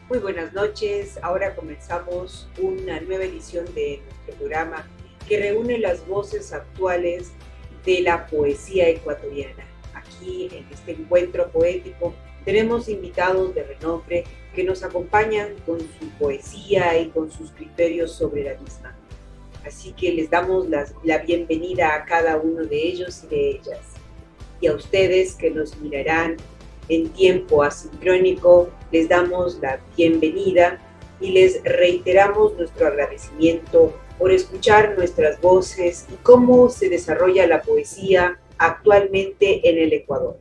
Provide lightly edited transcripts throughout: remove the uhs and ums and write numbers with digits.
Muy buenas noches. Ahora comenzamos una nueva edición de nuestro programa que reúne las voces actuales de la poesía ecuatoriana. Aquí en este encuentro poético tenemos invitados de renombre que nos acompañan con su poesía y con sus criterios sobre la misma. Así que les damos la bienvenida a cada uno de ellos y de ellas. Y a ustedes que nos mirarán en tiempo asincrónico, les damos la bienvenida y les reiteramos nuestro agradecimiento por escuchar nuestras voces y cómo se desarrolla la poesía actualmente en el Ecuador.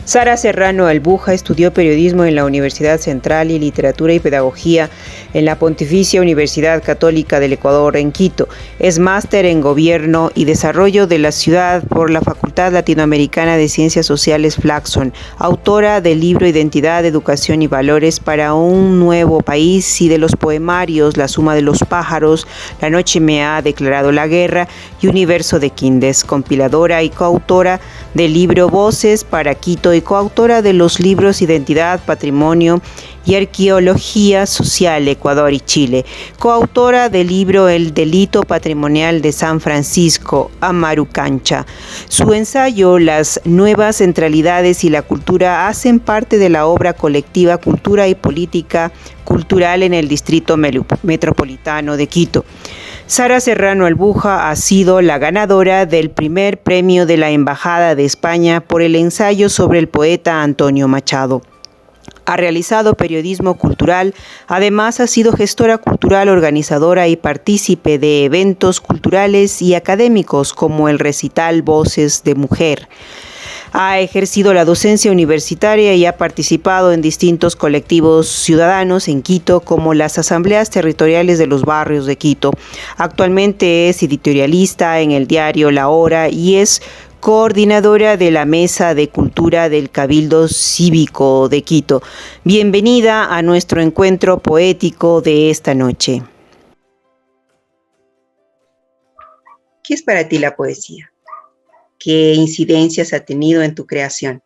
Sara Serrano Albuja estudió periodismo en la Universidad Central y literatura y pedagogía en la Pontificia Universidad Católica del Ecuador en Quito. Es máster en Gobierno y Desarrollo de la Ciudad por la Facultad Latinoamericana de Ciencias Sociales Flaxon, autora del libro Identidad, Educación y Valores para un Nuevo País y de los poemarios La Suma de los Pájaros, La Noche me ha declarado la guerra y Universo de Quindes, compiladora y coautora del libro Voces para Quito y coautora de los libros Identidad, Patrimonio y Arqueología Social, Ecuador y Chile, coautora del libro El Delito Patrimonial de San Francisco, Amaru Cancha. Su ensayo Las nuevas centralidades y la cultura hacen parte de la obra colectiva Cultura y Política Cultural en el Distrito Metropolitano de Quito. Sara Serrano Albuja ha sido la ganadora del primer premio de la Embajada de España por el ensayo sobre el poeta Antonio Machado. Ha realizado periodismo cultural, además ha sido gestora cultural, organizadora y partícipe de eventos culturales y académicos como el recital Voces de Mujer. Ha ejercido la docencia universitaria y ha participado en distintos colectivos ciudadanos en Quito, como las asambleas territoriales de los barrios de Quito. Actualmente es editorialista en el diario La Hora y es coordinadora de la Mesa de Cultura del Cabildo Cívico de Quito. Bienvenida a nuestro encuentro poético de esta noche. ¿Qué es para ti la poesía? ¿Qué incidencias ha tenido en tu creación?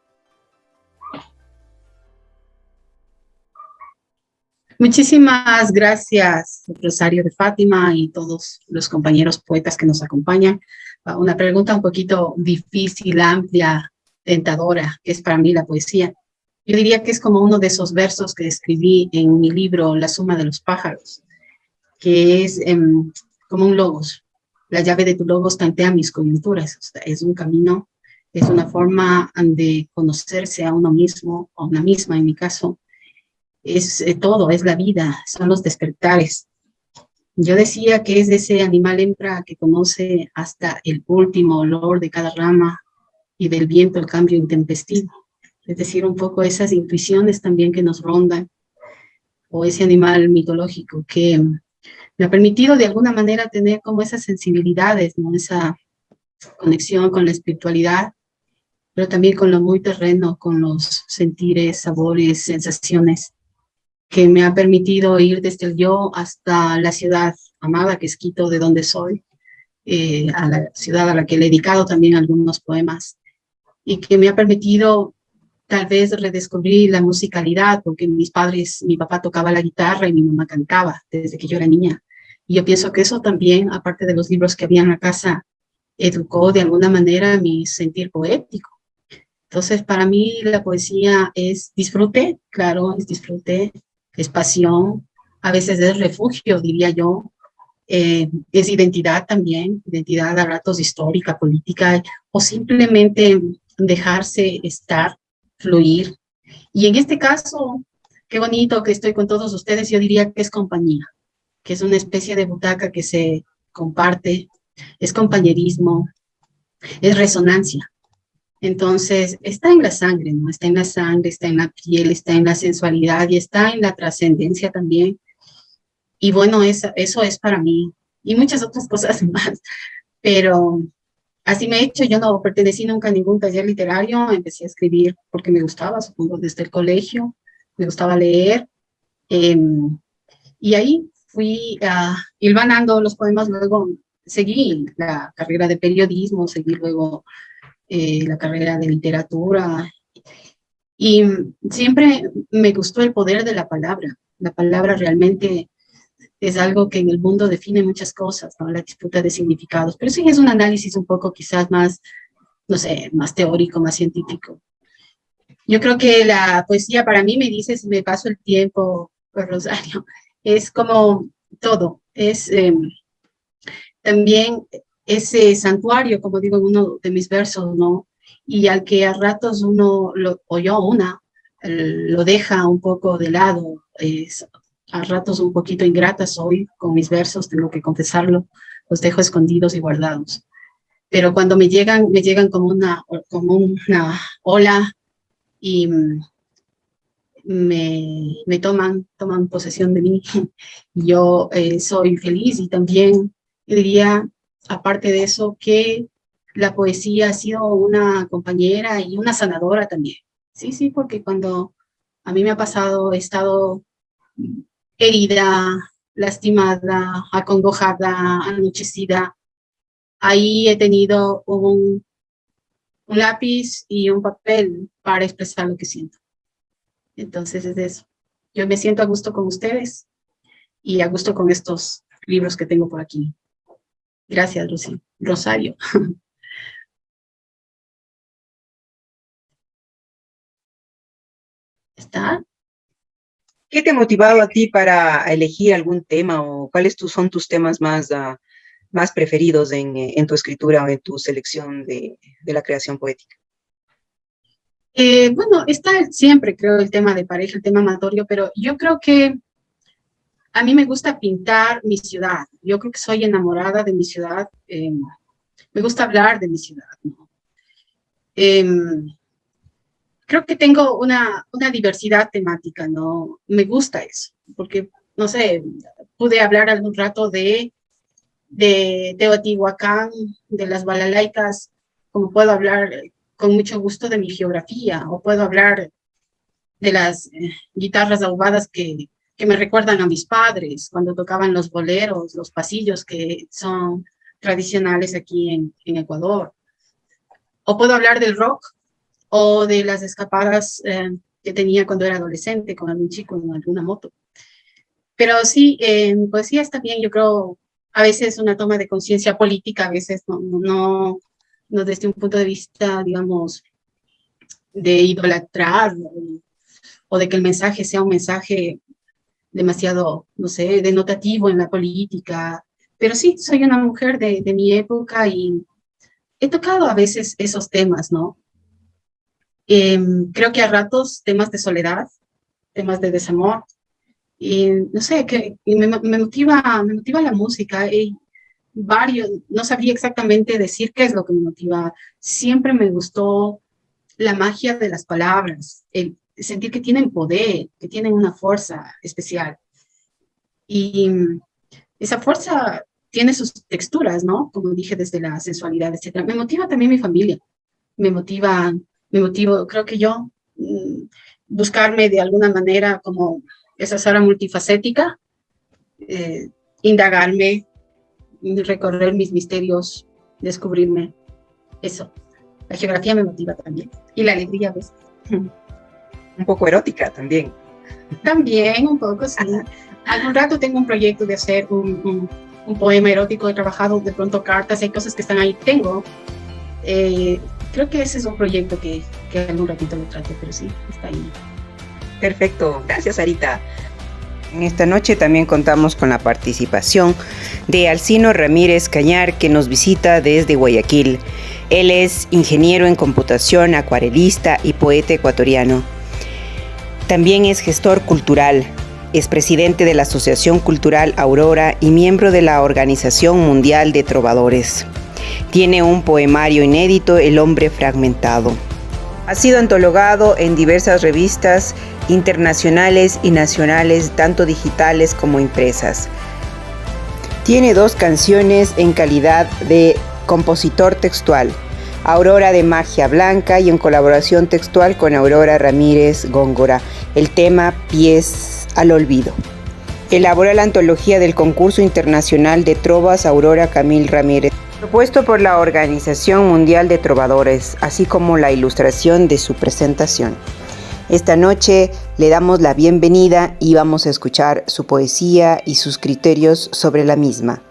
Muchísimas gracias, Rosario de Fátima y todos los compañeros poetas que nos acompañan. Una pregunta un poquito difícil, amplia, tentadora, que es para mí la poesía. Yo diría que es como uno de esos versos que escribí en mi libro La Suma de los Pájaros, que es como un logos. La llave de tu logos tantea mis coyunturas. O sea, es un camino, es una forma de conocerse a uno mismo, a una misma en mi caso. Es todo, es la vida, son los despertares. Yo decía que es ese animal hembra que conoce hasta el último olor de cada rama y del viento el cambio intempestivo. Es decir, un poco esas intuiciones también que nos rondan, o ese animal mitológico que me ha permitido de alguna manera tener como esas sensibilidades, ¿no? Esa conexión con la espiritualidad, pero también con lo muy terreno, con los sentires, sabores, sensaciones, que me ha permitido ir desde el yo hasta la ciudad amada, que es Quito, de donde soy, a la ciudad a la que le he dedicado también algunos poemas, y que me ha permitido tal vez redescubrir la musicalidad, porque mi papá tocaba la guitarra y mi mamá cantaba desde que yo era niña. Y yo pienso que eso también, aparte de los libros que había en la casa, educó de alguna manera mi sentir poético. Entonces, para mí la poesía es disfrute, claro, es disfrute, es pasión, a veces es refugio, diría yo, es identidad también, identidad a ratos histórica, política, o simplemente dejarse estar, fluir. Y en este caso, qué bonito que estoy con todos ustedes, yo diría que es compañía, que es una especie de butaca que se comparte, es compañerismo, es resonancia. Entonces, está en la sangre, ¿no? Está en la sangre, está en la piel, está en la sensualidad y está en la trascendencia también. Y bueno, eso es para mí y muchas otras cosas más. Pero así me he hecho, yo no pertenecí nunca a ningún taller literario, empecé a escribir porque me gustaba, supongo, desde el colegio, me gustaba leer. Eh, y ahí fui hilvanando los poemas, luego seguí la carrera de periodismo, seguí luego la carrera de literatura Y siempre me gustó el poder de la palabra. La palabra realmente es algo que en el mundo define muchas cosas, ¿no? La disputa de significados. Pero sí es un análisis un poco quizás más, no sé, más teórico, más científico. Yo creo que la poesía para mí, me dices, me paso el tiempo, pues, Rosario, es como todo. Es también ese santuario, como digo en uno de mis versos, ¿no? Y al que a ratos uno, o yo lo deja un poco de lado. A ratos un poquito ingrata soy con mis versos, tengo que confesarlo, los dejo escondidos y guardados. Pero cuando me llegan como una ola y me toman posesión de mí. Yo soy feliz y también diría, aparte de eso, que la poesía ha sido una compañera y una sanadora también. Sí, sí, porque cuando a mí me ha pasado, he estado herida, lastimada, acongojada, anochecida, ahí he tenido un lápiz y un papel para expresar lo que siento. Entonces es eso. Yo me siento a gusto con ustedes y a gusto con estos libros que tengo por aquí. Gracias, Rosario. ¿Está? ¿Qué te ha motivado a ti para elegir algún tema o cuáles son tus temas más preferidos en tu escritura o en tu selección de la creación poética? Bueno, está siempre, creo, el tema de pareja, el tema amatorio, pero yo creo que a mí me gusta pintar mi ciudad. Yo creo que soy enamorada de mi ciudad. Me gusta hablar de mi ciudad, ¿no? Creo que tengo una diversidad temática, ¿no? Me gusta eso, porque, no sé, pude hablar algún rato de Teotihuacán, de las balalaicas, como puedo hablar con mucho gusto de mi geografía, o puedo hablar de las guitarras ahumadas que me recuerdan a mis padres, cuando tocaban los boleros, los pasillos que son tradicionales aquí en Ecuador. O puedo hablar del rock, o de las escapadas que tenía cuando era adolescente con algún chico en alguna moto. Pero sí, poesía es también, yo creo, a veces una toma de conciencia política, a veces no desde un punto de vista, digamos, de idolatrar o de que el mensaje sea un mensaje demasiado, no sé, denotativo en la política. Pero sí, soy una mujer de mi época y he tocado a veces esos temas, ¿no? Creo que a ratos temas de soledad, temas de desamor, y no sé, que me motiva la música. Y no sabría exactamente decir qué es lo que me motiva. Siempre me gustó la magia de las palabras, el sentir que tienen poder, que tienen una fuerza especial. Y esa fuerza tiene sus texturas, ¿no? Como dije, desde la sensualidad, etc. Me motiva también mi familia, me motivo, creo que yo, buscarme de alguna manera como esa Sara multifacética, indagarme, recorrer mis misterios, descubrirme, eso. La geografía me motiva también, y la alegría, ¿ves? Un poco erótica también. También, un poco, sí. Algún rato tengo un proyecto de hacer un poema erótico, he trabajado de pronto cartas, hay cosas que están ahí, creo que ese es un proyecto que algún ratito lo trate, pero sí, está ahí. Perfecto, gracias Sarita. En esta noche también contamos con la participación de Alcino Ramírez Cañar, que nos visita desde Guayaquil. Él es ingeniero en computación, acuarelista y poeta ecuatoriano. También es gestor cultural, es presidente de la Asociación Cultural Aurora y miembro de la Organización Mundial de Trovadores. Tiene un poemario inédito, El hombre fragmentado. Ha sido antologado en diversas revistas internacionales y nacionales, tanto digitales como impresas. Tiene 2 canciones en calidad de compositor textual, Aurora de Magia Blanca, y en colaboración textual con Aurora Ramírez Góngora, el tema Pies al Olvido. Elabora la antología del concurso internacional de trovas Aurora Camil Ramírez, propuesto por la Organización Mundial de Trovadores, así como la ilustración de su presentación. Esta noche le damos la bienvenida y vamos a escuchar su poesía y sus criterios sobre la misma.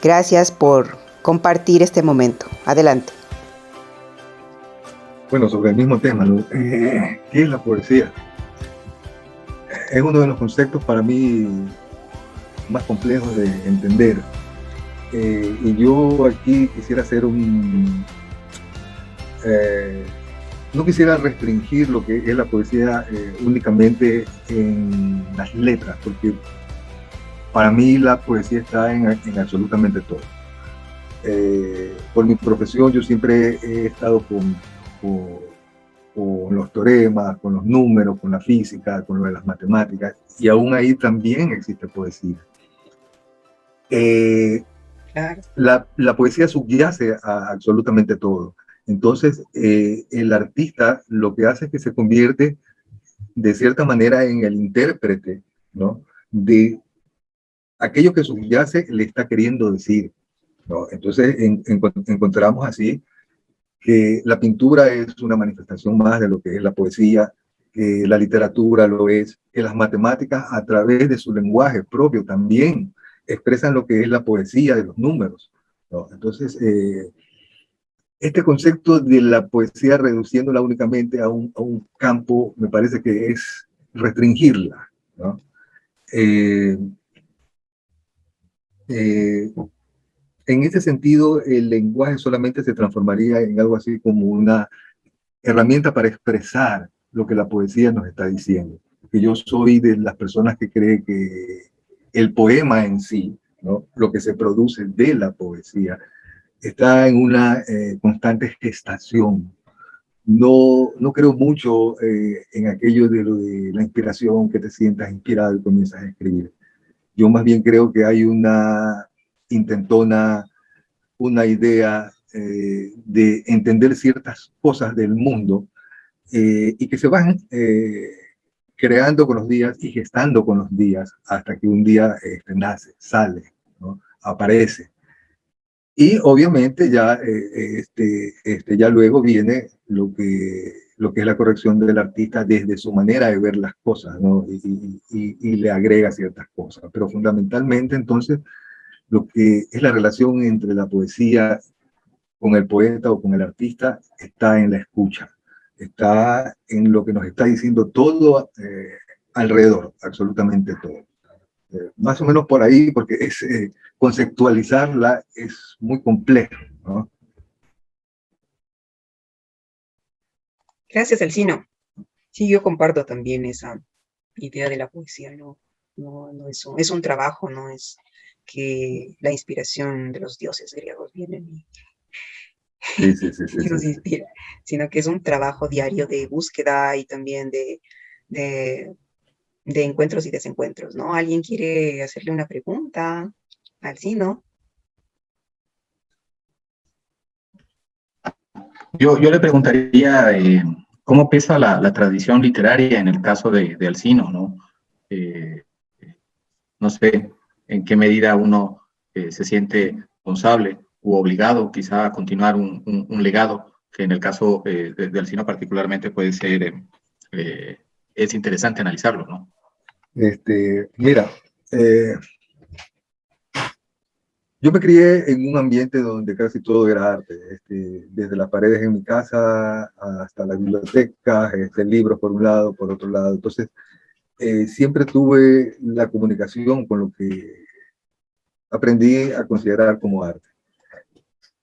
Gracias por compartir este momento. Adelante. Bueno, sobre el mismo tema, ¿no? ¿Qué es la poesía? Es uno de los conceptos para mí más complejos de entender. Y yo aquí quisiera hacer no quisiera restringir lo que es la poesía únicamente en las letras, porque para mí la poesía está en absolutamente todo. Por mi profesión yo siempre he estado con los teoremas, con los números, con la física, con lo de las matemáticas, y aún ahí también existe poesía. Claro. La poesía subyace a absolutamente todo. Entonces, el artista lo que hace es que se convierte de cierta manera en el intérprete, ¿no?, de aquello que subyace le está queriendo decir, ¿no? Entonces, encontramos así que la pintura es una manifestación más de lo que es la poesía, que la literatura lo es, que las matemáticas a través de su lenguaje propio también expresan lo que es la poesía de los números, ¿no? Entonces, este concepto de la poesía reduciéndola únicamente a un campo me parece que es restringirla, ¿no? En ese sentido, el lenguaje solamente se transformaría en algo así como una herramienta para expresar lo que la poesía nos está diciendo. Que yo soy de las personas que cree que el poema en sí, ¿no?, lo que se produce de la poesía, está en una constante gestación. No creo mucho en aquello de lo de la inspiración, que te sientas inspirado y comienzas a escribir. Yo más bien creo que hay una intentona, una idea de entender ciertas cosas del mundo y que se van creando con los días y gestando con los días hasta que un día nace, sale, ¿no?, aparece. Y obviamente ya, ya luego viene lo que es la corrección del artista desde su manera de ver las cosas, ¿no?, y le agrega ciertas cosas. Pero fundamentalmente, entonces, lo que es la relación entre la poesía con el poeta o con el artista está en la escucha, está en lo que nos está diciendo todo alrededor, absolutamente todo. Más o menos por ahí, porque conceptualizarla es muy complejo, ¿no? Gracias, Alcino. Sí, yo comparto también esa idea de la poesía, ¿no? No es un trabajo, no es que la inspiración de los dioses griegos vienen Sí, sí, sí, y sí, nos sí. inspira, sino que es un trabajo diario de búsqueda y también de, de encuentros y desencuentros, ¿no? ¿Alguien quiere hacerle una pregunta? Alcino. Yo le preguntaría cómo pesa la tradición literaria en el caso de Alcino, ¿no? Eh, no sé en qué medida uno se siente responsable u obligado quizá a continuar un legado que en el caso de Alcino particularmente puede ser, es interesante analizarlo, ¿no? Mira, yo me crié en un ambiente donde casi todo era arte, desde las paredes en mi casa hasta la biblioteca, libros por un lado, por otro lado. Entonces, siempre tuve la comunicación con lo que aprendí a considerar como arte.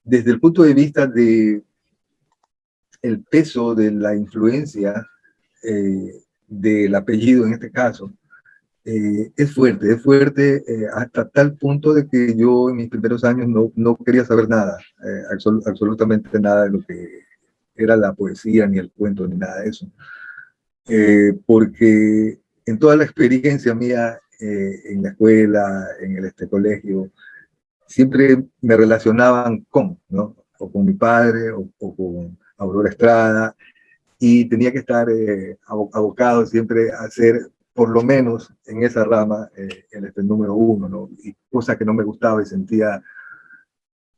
Desde el punto de vista de el peso de la influencia del apellido en este caso, es fuerte hasta tal punto de que yo en mis primeros años no quería saber nada, absolutamente nada de lo que era la poesía, ni el cuento, ni nada de eso. Porque en toda la experiencia mía en la escuela, en el colegio, siempre me relacionaban con, ¿no?, o con mi padre o con Aurora Estrada, y tenía que estar abocado siempre a ser, por lo menos en esa rama, el número uno, ¿no? Y cosa que no me gustaba y sentía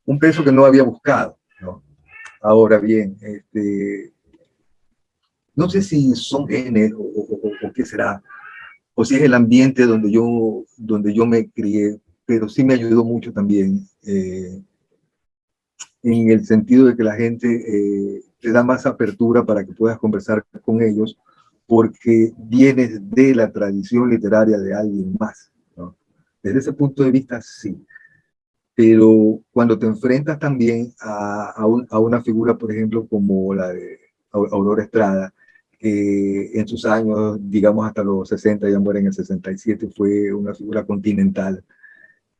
un peso que no había buscado, ¿no? Ahora bien, no sé si son genes o qué será, o si es el ambiente donde yo me crié, pero sí me ayudó mucho también, en el sentido de que la gente te da más apertura para que puedas conversar con ellos, porque vienes de la tradición literaria de alguien más, ¿no? Desde ese punto de vista, sí. Pero cuando te enfrentas también a una figura, por ejemplo, como la de Aurora Estrada, que en sus años, digamos hasta los 60, ya muere en el 67, fue una figura continental.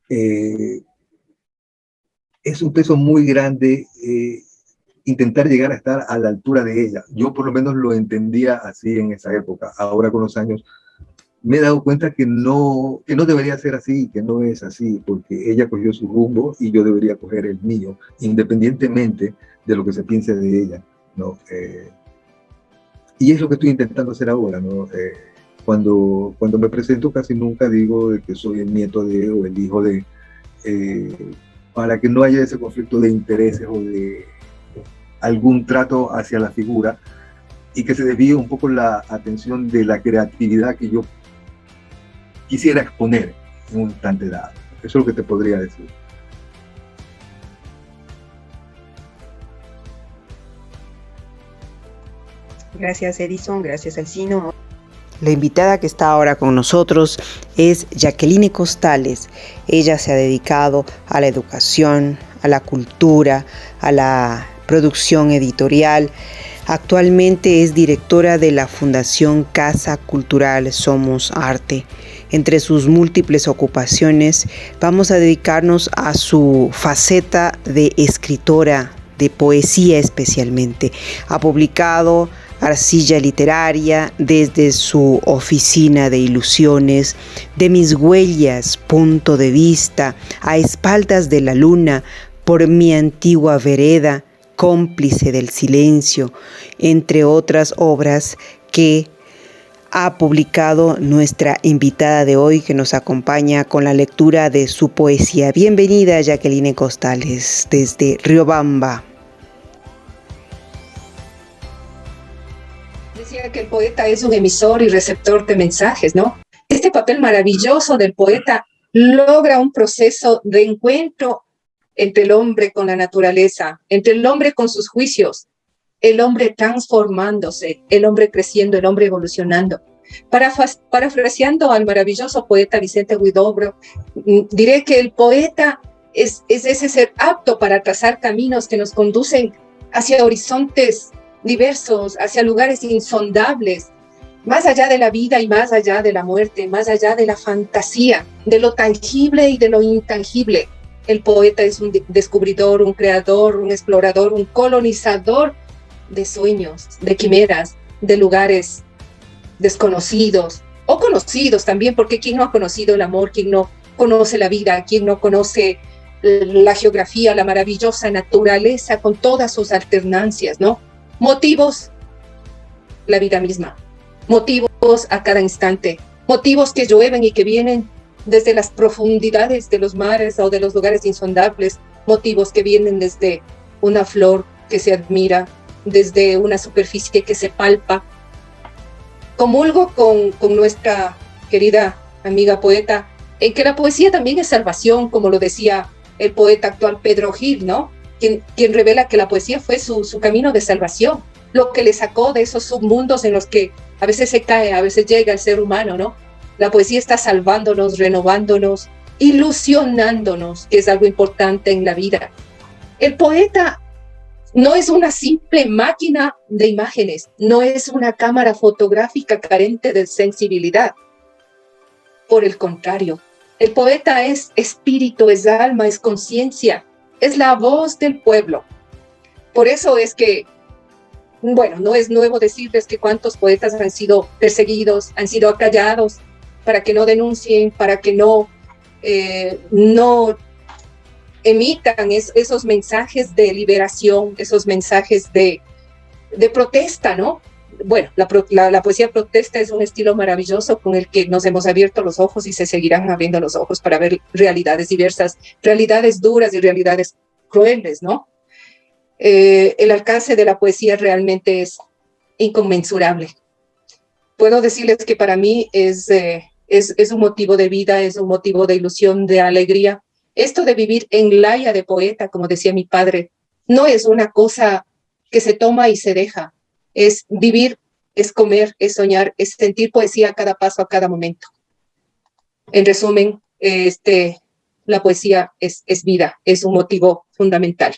Eh, es un peso muy grande intentar llegar a estar a la altura de ella. Yo por lo menos lo entendía así en esa época. Ahora con los años me he dado cuenta que no debería ser así, que no es así, porque ella cogió su rumbo y yo debería coger el mío, independientemente de lo que se piense de ella, ¿no? Y es lo que estoy intentando hacer ahora, ¿no? Cuando me presento casi nunca digo de que soy el nieto de o el hijo de, para que no haya ese conflicto de intereses o de algún trato hacia la figura y que se desvíe un poco la atención de la creatividad que yo quisiera exponer en un instante dado. Eso es lo que te podría decir. Gracias, Edison. Gracias, Alcino. La invitada que está ahora con nosotros es Jacqueline Costales. Ella se ha dedicado a la educación, a la cultura, a la producción editorial. Actualmente es directora de la Fundación Casa Cultural Somos Arte. Entre sus múltiples ocupaciones, vamos a dedicarnos a su faceta de escritora, de poesía especialmente. Ha publicado Arcilla Literaria, desde su oficina de ilusiones, de mis huellas, punto de vista, a espaldas de la luna, por mi antigua vereda, cómplice del silencio, entre otras obras que ha publicado nuestra invitada de hoy, que nos acompaña con la lectura de su poesía. Bienvenida, Jacqueline Costales, desde Riobamba. Decía que el poeta es un emisor y receptor de mensajes, ¿no? Este papel maravilloso del poeta logra un proceso de encuentro entre el hombre con la naturaleza, entre el hombre con sus juicios, el hombre transformándose, el hombre creciendo, el hombre evolucionando. Parafraseando al maravilloso poeta Vicente Huidobro, diré que el poeta es ese ser apto para trazar caminos que nos conducen hacia horizontes diversos, hacia lugares insondables, más allá de la vida y más allá de la muerte, más allá de la fantasía, de lo tangible y de lo intangible. El poeta es un descubridor, un creador, un explorador, un colonizador de sueños, de quimeras, de lugares desconocidos o conocidos también, porque ¿quién no ha conocido el amor? ¿Quién no conoce la vida? ¿Quién no conoce la geografía, la maravillosa naturaleza con todas sus alternancias, ¿no? Motivos, la vida misma. Motivos a cada instante. Motivos que llueven y que vienen desde las profundidades de los mares o de los lugares insondables. Motivos que vienen desde una flor que se admira, desde una superficie que se palpa. Comulgo con nuestra querida amiga poeta en que la poesía también es salvación, como lo decía el poeta actual Pedro Gil, ¿no? Quien revela que la poesía fue su camino de salvación, lo que le sacó de esos submundos en los que a veces se cae, a veces llega el ser humano, ¿no? La poesía está salvándonos, renovándonos, ilusionándonos, que es algo importante en la vida. El poeta no es una simple máquina de imágenes, no es una cámara fotográfica carente de sensibilidad. Por el contrario, el poeta es espíritu, es alma, es conciencia, es la voz del pueblo. Por eso es que, bueno, no es nuevo decirles que cuántos poetas han sido perseguidos, han sido acallados para que no denuncien, para que no emitan esos mensajes de liberación, esos mensajes de protesta, ¿no? Bueno, la poesía protesta es un estilo maravilloso con el que nos hemos abierto los ojos y se seguirán abriendo los ojos para ver realidades diversas, realidades duras y realidades crueles, ¿no? El alcance de la poesía realmente es inconmensurable. Puedo decirles que para mí es un motivo de vida, es un motivo de ilusión, de alegría. Esto de vivir en laya de poeta, como decía mi padre, no es una cosa que se toma y se deja. Es vivir, es comer, es soñar, es sentir poesía a cada paso, a cada momento. En resumen, la poesía es vida, es un motivo fundamental.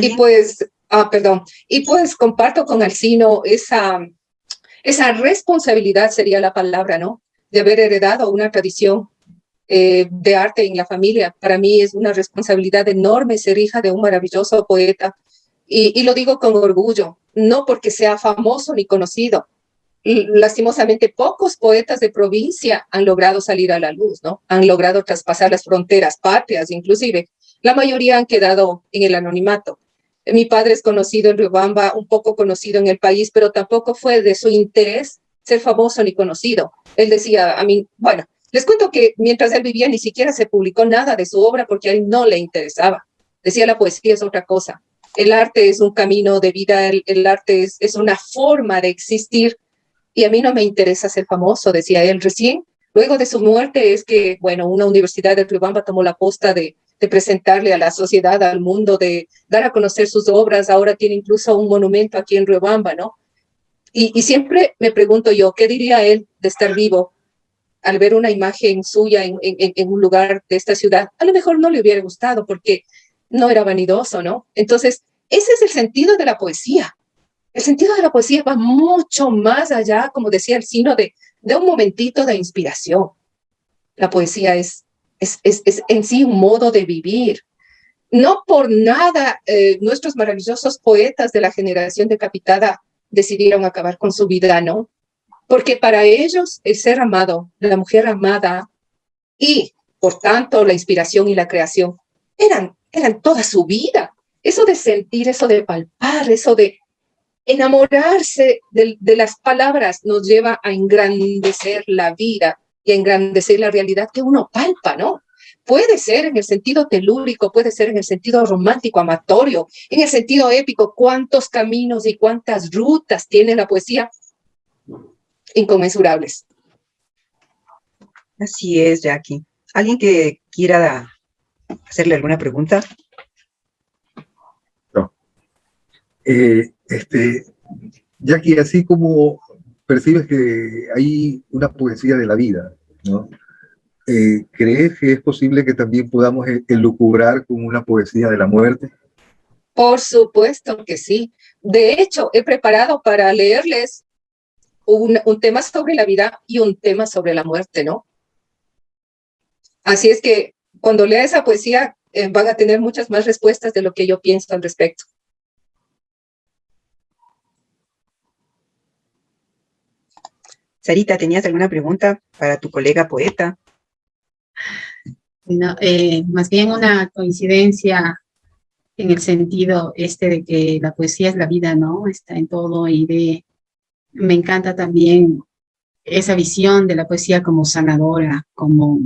Y pues, comparto con Alcino esa responsabilidad, sería la palabra, ¿no? De haber heredado una tradición de arte en la familia. Para mí es una responsabilidad enorme ser hija de un maravilloso poeta. Y lo digo con orgullo, no porque sea famoso ni conocido. Lastimosamente, pocos poetas de provincia han logrado salir a la luz, ¿no? Han logrado traspasar las fronteras patrias, inclusive. La mayoría han quedado en el anonimato. Mi padre es conocido en Riobamba, un poco conocido en el país, pero tampoco fue de su interés ser famoso ni conocido. Él decía a mí, bueno, les cuento que mientras él vivía ni siquiera se publicó nada de su obra porque a él no le interesaba. Decía, la poesía es otra cosa. El arte es un camino de vida, el arte es una forma de existir. Y a mí no me interesa ser famoso, decía él. Recién, luego de su muerte, es que, bueno, una universidad de Riobamba tomó la posta de presentarle a la sociedad, al mundo, de dar a conocer sus obras. Ahora tiene incluso un monumento aquí en Riobamba, ¿no? Y siempre me pregunto yo, ¿qué diría él de estar vivo al ver una imagen suya en un lugar de esta ciudad? A lo mejor no le hubiera gustado porque no era vanidoso, ¿no? Entonces, ese es el sentido de la poesía. El sentido de la poesía va mucho más allá, como decía Alcino, de un momentito de inspiración. La poesía es en sí un modo de vivir. No por nada nuestros maravillosos poetas de la generación decapitada decidieron acabar con su vida, ¿no? Porque para ellos el ser amado, la mujer amada y, por tanto, la inspiración y la creación eran toda su vida. Eso de sentir, eso de palpar, eso de enamorarse de las palabras nos lleva a engrandecer la vida y a engrandecer la realidad que uno palpa, ¿no? Puede ser en el sentido telúrico, puede ser en el sentido romántico, amatorio, en el sentido épico. ¿Cuántos caminos y cuántas rutas tiene la poesía? Inconmensurables. Así es, Jackie. ¿Alguien que quiera hacerle alguna pregunta? No. Jackie, así como percibes que hay una poesía de la vida, ¿no? ¿Crees que es posible que también podamos elucubrar con una poesía de la muerte? Por supuesto que sí. De hecho, he preparado para leerles un tema sobre la vida y un tema sobre la muerte, ¿no? Así es que cuando lea esa poesía van a tener muchas más respuestas de lo que yo pienso al respecto. Sarita, ¿tenías alguna pregunta para tu colega poeta? No, más bien una coincidencia en el sentido de que la poesía es la vida, ¿no? Está en todo me encanta también esa visión de la poesía como sanadora, como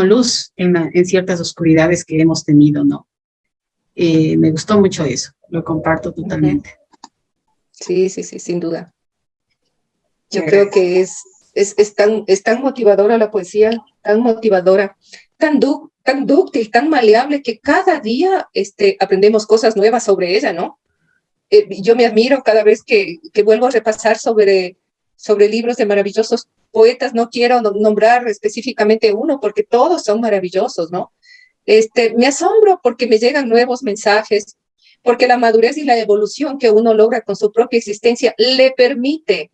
luz en ciertas oscuridades que hemos tenido, ¿no? Me gustó mucho eso, lo comparto totalmente. Sí, sin duda. Yo creo que es tan motivadora la poesía, tan motivadora, tan dúctil, tan maleable, que cada día aprendemos cosas nuevas sobre ella, ¿no? Yo me admiro cada vez que vuelvo a repasar sobre libros de maravillosos poetas. No quiero nombrar específicamente uno porque todos son maravillosos, ¿no? Me asombro porque me llegan nuevos mensajes, porque la madurez y la evolución que uno logra con su propia existencia le permite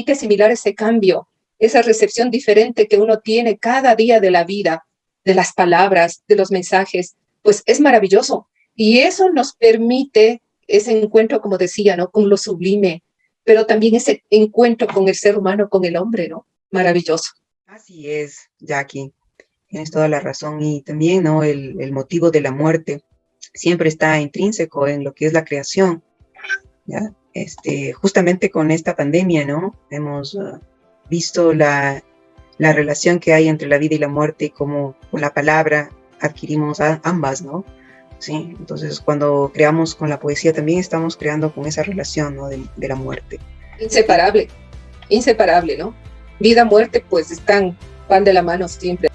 asimilar ese cambio, esa recepción diferente que uno tiene cada día de la vida, de las palabras, de los mensajes. Pues es maravilloso. Y eso nos permite ese encuentro, como decía, ¿no? Con lo sublime, pero también ese encuentro con el ser humano, con el hombre, ¿no? Maravilloso. Así es, Jackie. Tienes toda la razón. Y también, ¿no? El motivo de la muerte siempre está intrínseco en lo que es la creación, ¿ya? Justamente con esta pandemia, ¿no? Hemos visto la relación que hay entre la vida y la muerte y cómo con la palabra adquirimos ambas, ¿no? ¿sí? Entonces, cuando creamos con la poesía, también estamos creando con esa relación, ¿no? de la muerte. Inseparable, inseparable, ¿no? Vida, muerte, pues van de la mano siempre.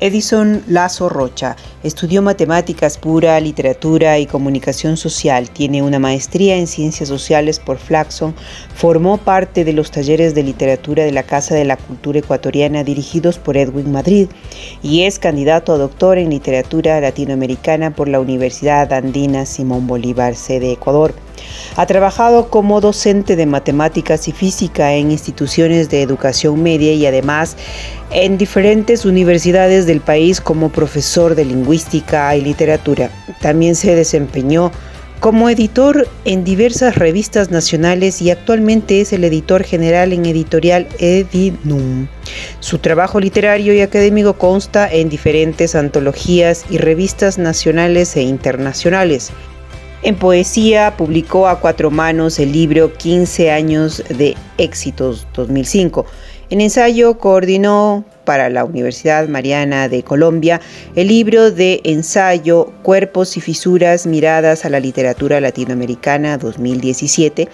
Edison Lazo Rocha estudió matemáticas pura, literatura y comunicación social, tiene una maestría en ciencias sociales por Flaxon, formó parte de los talleres de literatura de la Casa de la Cultura Ecuatoriana dirigidos por Edwin Madrid y es candidato a doctor en literatura latinoamericana por la Universidad Andina Simón Bolívar, sede Ecuador. Ha trabajado como docente de matemáticas y física en instituciones de educación media y además en diferentes universidades del país como profesor de lingüística y literatura. También se desempeñó como editor en diversas revistas nacionales y actualmente es el editor general en Editorial Edinum. Su trabajo literario y académico consta en diferentes antologías y revistas nacionales e internacionales. En poesía publicó a 4 manos el libro 15 años de éxitos 2005. En ensayo coordinó para la Universidad Mariana de Colombia el libro de ensayo Cuerpos y fisuras, miradas a la literatura latinoamericana 2017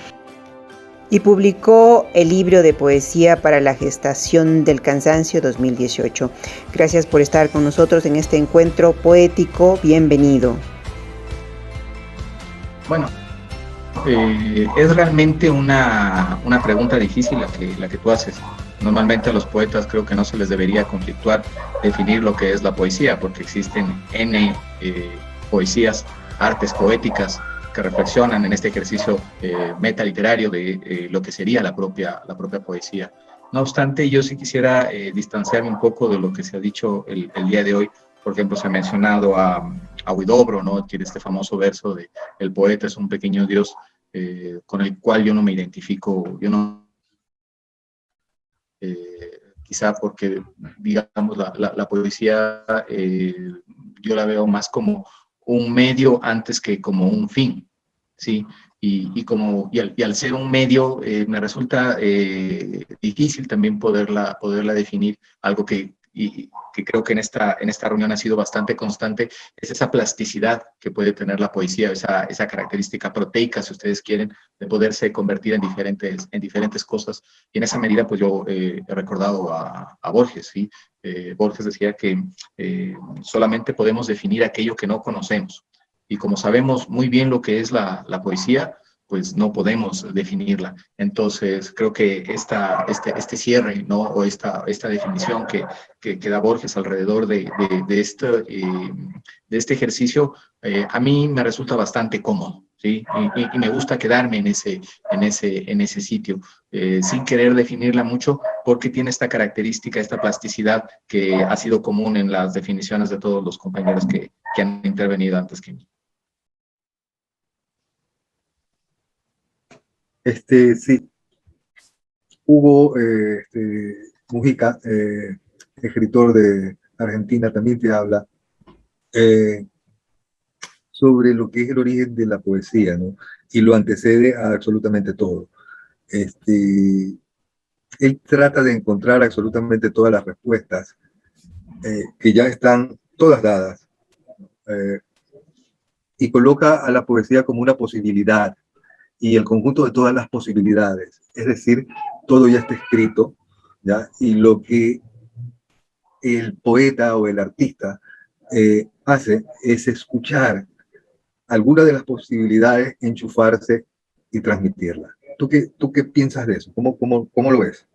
y publicó el libro de poesía para la gestación del cansancio 2018. Gracias por estar con nosotros en este encuentro poético. Bienvenido. Bueno, es realmente una pregunta difícil la que tú haces. Normalmente a los poetas creo que no se les debería conflictuar definir lo que es la poesía, porque existen N poesías, artes poéticas que reflexionan en este ejercicio metaliterario de lo que sería la propia poesía. No obstante, yo sí quisiera distanciarme un poco de lo que se ha dicho el día de hoy. Por ejemplo, se ha mencionado a Huidobro, ¿no? Tiene este famoso verso de el poeta es un pequeño dios con el cual yo no me identifico, quizá porque, digamos, la poesía yo la veo más como un medio antes que como un fin, ¿sí? Y al ser un medio me resulta difícil también poderla definir, algo que creo que en esta reunión ha sido bastante constante, es esa plasticidad que puede tener la poesía, esa característica proteica, si ustedes quieren, de poderse convertir en diferentes cosas. Y en esa medida, pues yo he recordado a Borges, ¿sí? Borges decía que solamente podemos definir aquello que no conocemos. Y como sabemos muy bien lo que es la poesía, pues no podemos definirla. Entonces, creo que este cierre, ¿no? O esta definición que da Borges alrededor de este ejercicio, a mí me resulta bastante cómodo, ¿sí? Y me gusta quedarme en ese sitio, sin querer definirla mucho, porque tiene esta característica, esta plasticidad que ha sido común en las definiciones de todos los compañeros que han intervenido antes que mí. Sí, Hugo Mujica, escritor de Argentina, también te habla sobre lo que es el origen de la poesía, ¿no? Y lo antecede a absolutamente todo. Él trata de encontrar absolutamente todas las respuestas que ya están todas dadas y coloca a la poesía como una posibilidad y el conjunto de todas las posibilidades, es decir, todo ya está escrito, ¿ya? Y lo que el poeta o el artista hace es escuchar alguna de las posibilidades, enchufarse y transmitirla. ¿Tú qué piensas de eso? ¿Cómo lo ves?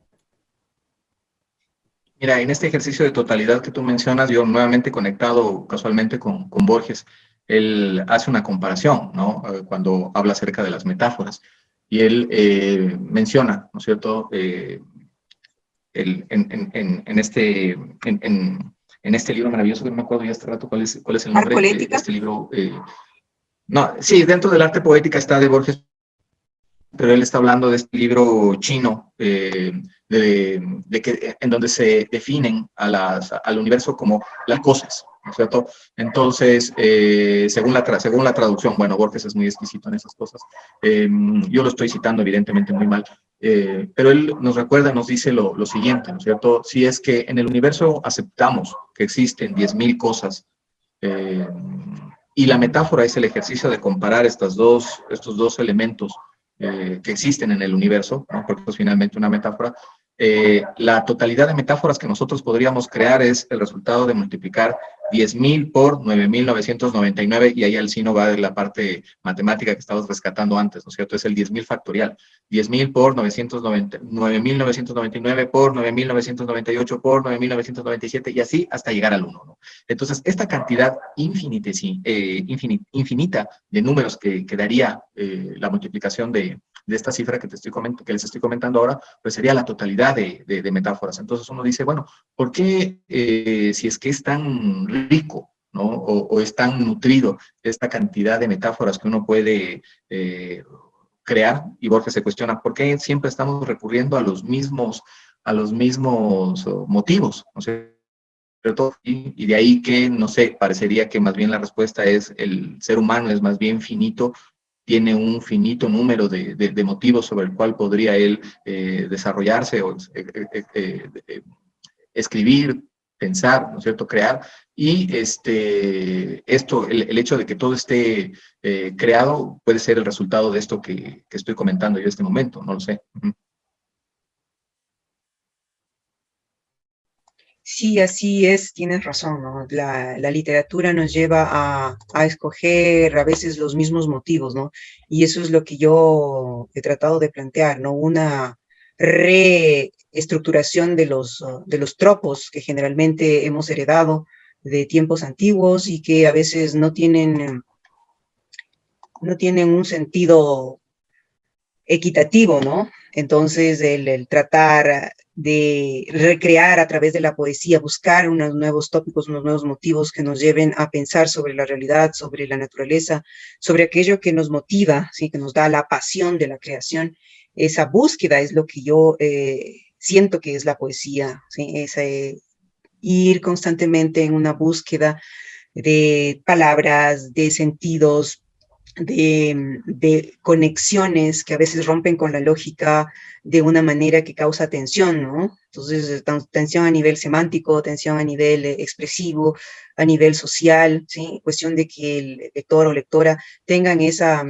Mira, en este ejercicio de totalidad que tú mencionas, yo nuevamente conectado casualmente con Borges, él hace una comparación, ¿no? Cuando habla acerca de las metáforas. Y él menciona, ¿no es cierto?, en este libro maravilloso, que no me acuerdo ya este rato cuál es el nombre de este libro. No, sí, dentro del arte poética está de Borges, pero él está hablando de este libro chino, en donde se definen al universo como las cosas, ¿no es cierto? Entonces, según la traducción, bueno, Borges es muy exquisito en esas cosas, yo lo estoy citando evidentemente muy mal, pero él nos recuerda, nos dice lo siguiente, ¿no es cierto? Si es que en el universo aceptamos que existen 10.000 cosas, Y la metáfora es el ejercicio de comparar estos dos elementos que existen en el universo, ¿no? Porque es finalmente una metáfora. La totalidad de metáforas que nosotros podríamos crear es el resultado de multiplicar 10.000 por 9.999, y ahí al sí no va de la parte matemática que estábamos rescatando antes, ¿no es cierto? Es el 10.000 factorial. 10.000 por 9.999 por 9.998 por 9.997 y así hasta llegar al 1, ¿no? Entonces, esta cantidad infinita de números que daría la multiplicación de esta cifra que les estoy comentando ahora, pues sería la totalidad de metáforas. Entonces uno dice, bueno, ¿por qué si es que es tan rico, ¿no? O es tan nutrido esta cantidad de metáforas que uno puede crear? Y Borges se cuestiona, ¿por qué siempre estamos recurriendo a los mismos motivos? ¿No sé? Y de ahí que, no sé, parecería que más bien la respuesta es el ser humano es más bien finito, tiene un finito número de motivos sobre el cual podría él desarrollarse o escribir, pensar, ¿no es cierto?, crear. Y el hecho de que todo esté creado puede ser el resultado de esto que estoy comentando yo en este momento, no lo sé. Sí, así es, tienes razón, ¿no? La literatura nos lleva a escoger a veces los mismos motivos, ¿no? Y eso es lo que yo he tratado de plantear, ¿no? Una reestructuración de los tropos que generalmente hemos heredado de tiempos antiguos y que a veces no tienen un sentido equitativo, ¿no? Entonces, el tratar de recrear a través de la poesía, buscar unos nuevos tópicos, unos nuevos motivos que nos lleven a pensar sobre la realidad, sobre la naturaleza, sobre aquello que nos motiva, ¿sí? Que nos da la pasión de la creación. Esa búsqueda es lo que yo siento que es la poesía, ¿sí? Es ir constantemente en una búsqueda de palabras, de sentidos, de conexiones que a veces rompen con la lógica de una manera que causa tensión, ¿no? Entonces, tensión a nivel semántico, tensión a nivel expresivo, a nivel social, ¿sí? Cuestión de que el lector o lectora tengan esa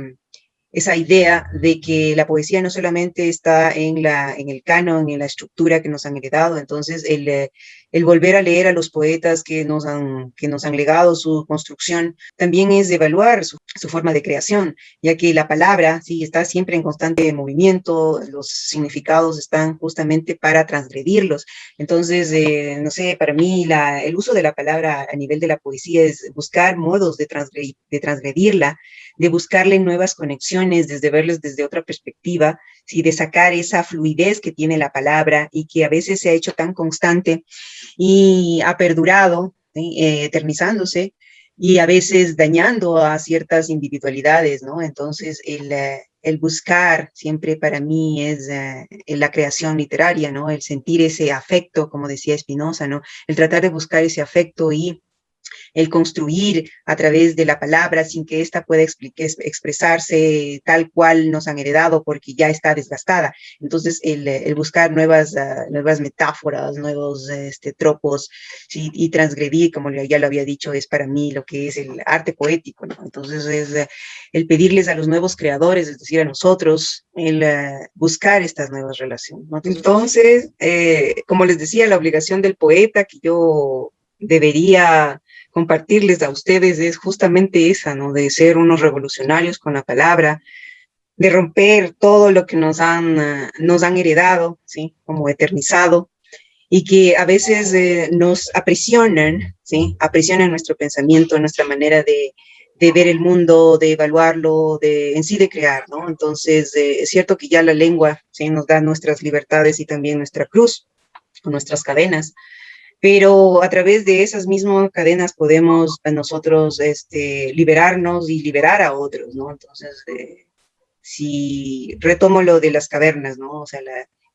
idea de que la poesía no solamente está en el canon, en la estructura que nos han heredado, entonces el volver a leer a los poetas que nos han legado su construcción, también es evaluar su forma de creación, ya que la palabra sí está siempre en constante movimiento, los significados están justamente para transgredirlos. Entonces, no sé, para mí el uso de la palabra a nivel de la poesía es buscar modos de transgredirla, de buscarle nuevas conexiones, desde verles desde otra perspectiva, ¿sí? De sacar esa fluidez que tiene la palabra y que a veces se ha hecho tan constante y ha perdurado, ¿sí? Eternizándose y a veces dañando a ciertas individualidades, ¿no? Entonces, el buscar siempre para mí es la creación literaria, ¿no? El sentir ese afecto, como decía Spinoza, ¿no? El tratar de buscar ese afecto y el construir a través de la palabra sin que ésta pueda expresarse tal cual nos han heredado porque ya está desgastada. Entonces, el buscar nuevas metáforas, nuevos tropos, ¿sí? Y transgredir, como ya lo había dicho, es para mí lo que es el arte poético, ¿no? Entonces, es el pedirles a los nuevos creadores, es decir, a nosotros, el buscar estas nuevas relaciones, ¿no? Entonces, como les decía, la obligación del poeta que yo debería compartirles a ustedes es justamente esa, ¿no? De ser unos revolucionarios con la palabra, de romper todo lo que nos han heredado, ¿sí? Como eternizado, y que a veces nos aprisionan, ¿sí? Aprisionan nuestro pensamiento, nuestra manera de ver el mundo, de evaluarlo, en sí de crear, ¿no? Entonces, es cierto que ya la lengua, ¿sí? Nos da nuestras libertades y también nuestra cruz, o nuestras cadenas, pero a través de esas mismas cadenas podemos nosotros liberarnos y liberar a otros, ¿no? Entonces, si retomo lo de las cavernas, ¿no? O sea,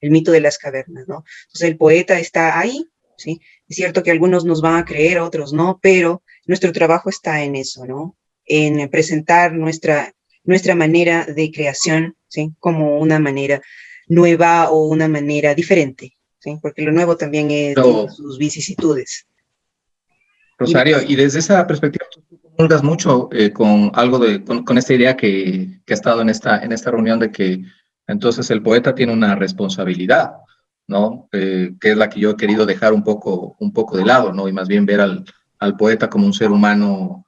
el mito de las cavernas, ¿no? Entonces, el poeta está ahí, ¿sí? Es cierto que algunos nos van a creer, otros no, pero nuestro trabajo está en eso, ¿no? En presentar nuestra manera de creación, ¿sí? Como una manera nueva o una manera diferente, ¿sí? Porque lo nuevo también tiene sus vicisitudes. Rosario, y desde esa perspectiva, tú comulgas mucho con algo con esta idea que ha estado en esta reunión de que entonces el poeta tiene una responsabilidad, ¿no? Que es la que yo he querido dejar un poco de lado, ¿no? Y más bien ver al poeta como un ser humano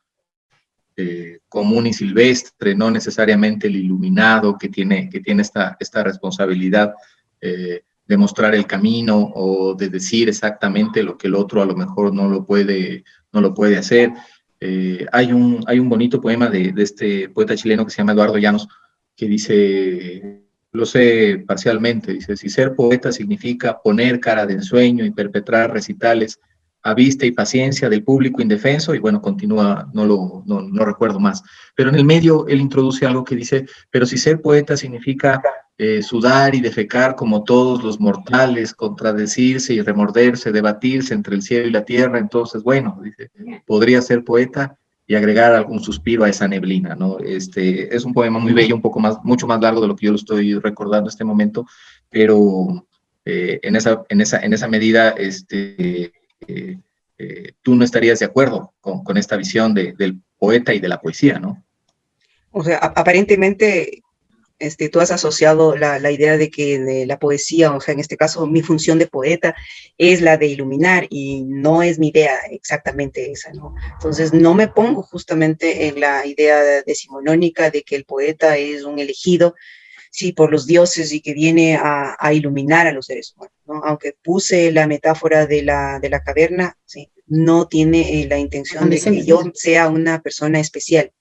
común y silvestre, no necesariamente el iluminado que tiene esta responsabilidad de mostrar el camino o de decir exactamente lo que el otro a lo mejor no lo puede hacer. Hay un bonito poema de este poeta chileno que se llama Eduardo Llanos, que dice, lo sé parcialmente, dice, si ser poeta significa poner cara de ensueño y perpetrar recitales a vista y paciencia del público indefenso, y bueno, continúa, no recuerdo más. Pero en el medio él introduce algo que dice, pero si ser poeta significa sudar y defecar como todos los mortales, contradecirse y remorderse, debatirse entre el cielo y la tierra, entonces, bueno, dice, podría ser poeta y agregar algún suspiro a esa neblina, ¿no? Es un poema muy bello, mucho más largo de lo que yo lo estoy recordando en este momento, pero en esa medida, tú no estarías de acuerdo con esta visión del poeta y de la poesía, ¿no? O sea, aparentemente tú has asociado la idea de que de la poesía, o sea, en este caso mi función de poeta es la de iluminar y no es mi idea exactamente esa, ¿no? Entonces no me pongo justamente en la idea decimonónica de que el poeta es un elegido, sí, por los dioses y que viene a iluminar a los seres humanos, ¿no? Aunque puse la metáfora de la caverna, sí, no tiene la intención de que yo sea una persona especial.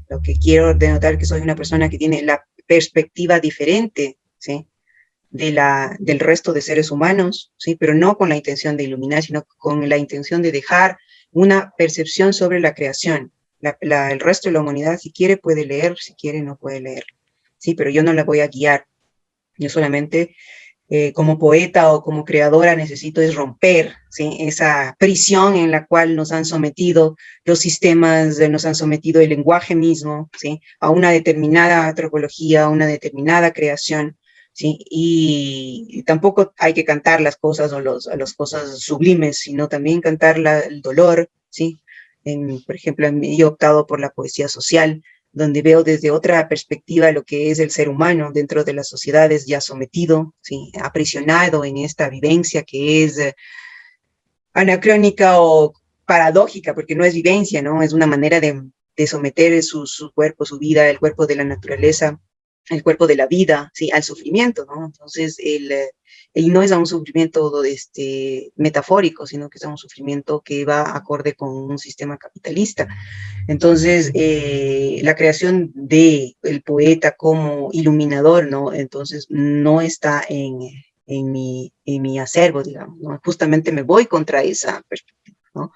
Lo que quiero denotar que soy una persona que tiene la perspectiva diferente, ¿sí? Del resto de seres humanos, ¿sí? Pero no con la intención de iluminar, sino con la intención de dejar una percepción sobre la creación. El resto de la humanidad, si quiere, puede leer, si quiere, no puede leer, ¿sí? Pero yo no la voy a guiar. Yo solamente como poeta o como creadora necesito es romper, ¿sí? Esa prisión en la cual nos han sometido los sistemas, nos han sometido el lenguaje mismo, ¿sí? A una determinada antropología, a una determinada creación, ¿sí? Y tampoco hay que cantar las cosas o las cosas sublimes, sino también cantar el dolor, ¿sí? Por ejemplo, yo he optado por la poesía social, donde veo desde otra perspectiva lo que es el ser humano dentro de las sociedades ya sometido, ¿sí? Aprisionado en esta vivencia que es anacrónica o paradójica, porque no es vivencia, ¿no? Es una manera de someter su cuerpo, su vida, el cuerpo de la naturaleza, el cuerpo de la vida, ¿sí? Al sufrimiento, ¿no? Entonces, y no es a un sufrimiento metafórico, sino que es a un sufrimiento que va acorde con un sistema capitalista. Entonces, la creación del poeta como iluminador, ¿no? Entonces, no está en mi acervo, digamos, ¿no? Justamente me voy contra esa perspectiva, ¿no?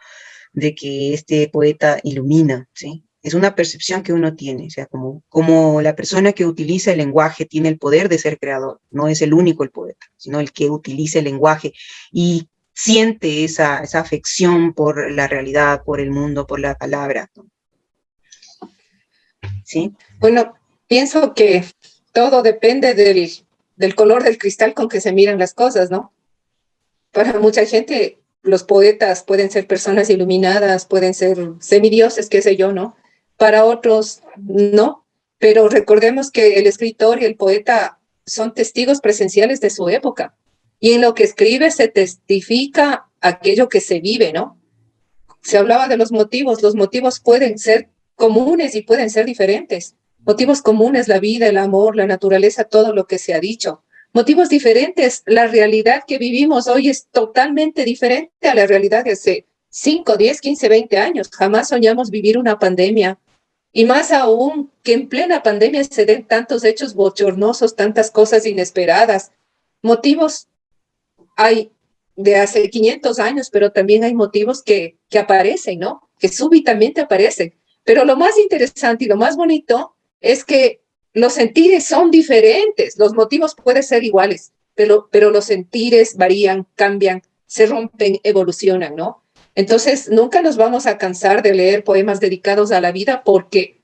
De que este poeta ilumina, ¿sí? Es una percepción que uno tiene, o sea, como la persona que utiliza el lenguaje tiene el poder de ser creador, no es el único el poeta, sino el que utiliza el lenguaje y siente esa afección por la realidad, por el mundo, por la palabra, ¿no? ¿Sí? Bueno, pienso que todo depende del color del cristal con que se miran las cosas, ¿no? Para mucha gente, los poetas pueden ser personas iluminadas, pueden ser semidioses, qué sé yo, ¿no? Para otros, no. Pero recordemos que el escritor y el poeta son testigos presenciales de su época. Y en lo que escribe se testifica aquello que se vive, ¿no? Se hablaba de los motivos pueden ser comunes y pueden ser diferentes. Motivos comunes, la vida, el amor, la naturaleza, todo lo que se ha dicho. Motivos diferentes, la realidad que vivimos hoy es totalmente diferente a la realidad de hace 5, 10, 15, 20 años. Jamás soñamos vivir una pandemia. Y más aún que en plena pandemia se den tantos hechos bochornosos, tantas cosas inesperadas. Motivos hay de hace 500 años, pero también hay motivos que aparecen, ¿no? Que súbitamente aparecen. Pero lo más interesante y lo más bonito es que los sentires son diferentes. Los motivos pueden ser iguales, pero los sentires varían, cambian, se rompen, evolucionan, ¿no? Entonces, nunca nos vamos a cansar de leer poemas dedicados a la vida porque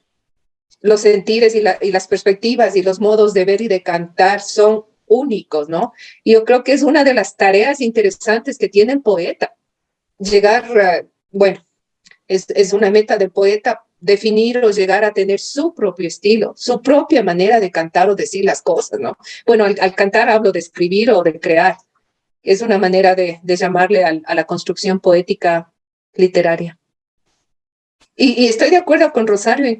los sentires y las perspectivas y los modos de ver y de cantar son únicos, ¿no? Y yo creo que es una de las tareas interesantes que tiene el poeta. Llegar, bueno, Es una meta del poeta definir o llegar a tener su propio estilo, su propia manera de cantar o decir las cosas, ¿no? Bueno, al cantar hablo de escribir o de crear. Es una manera de llamarle a la construcción poética literaria. Y estoy de acuerdo con Rosario en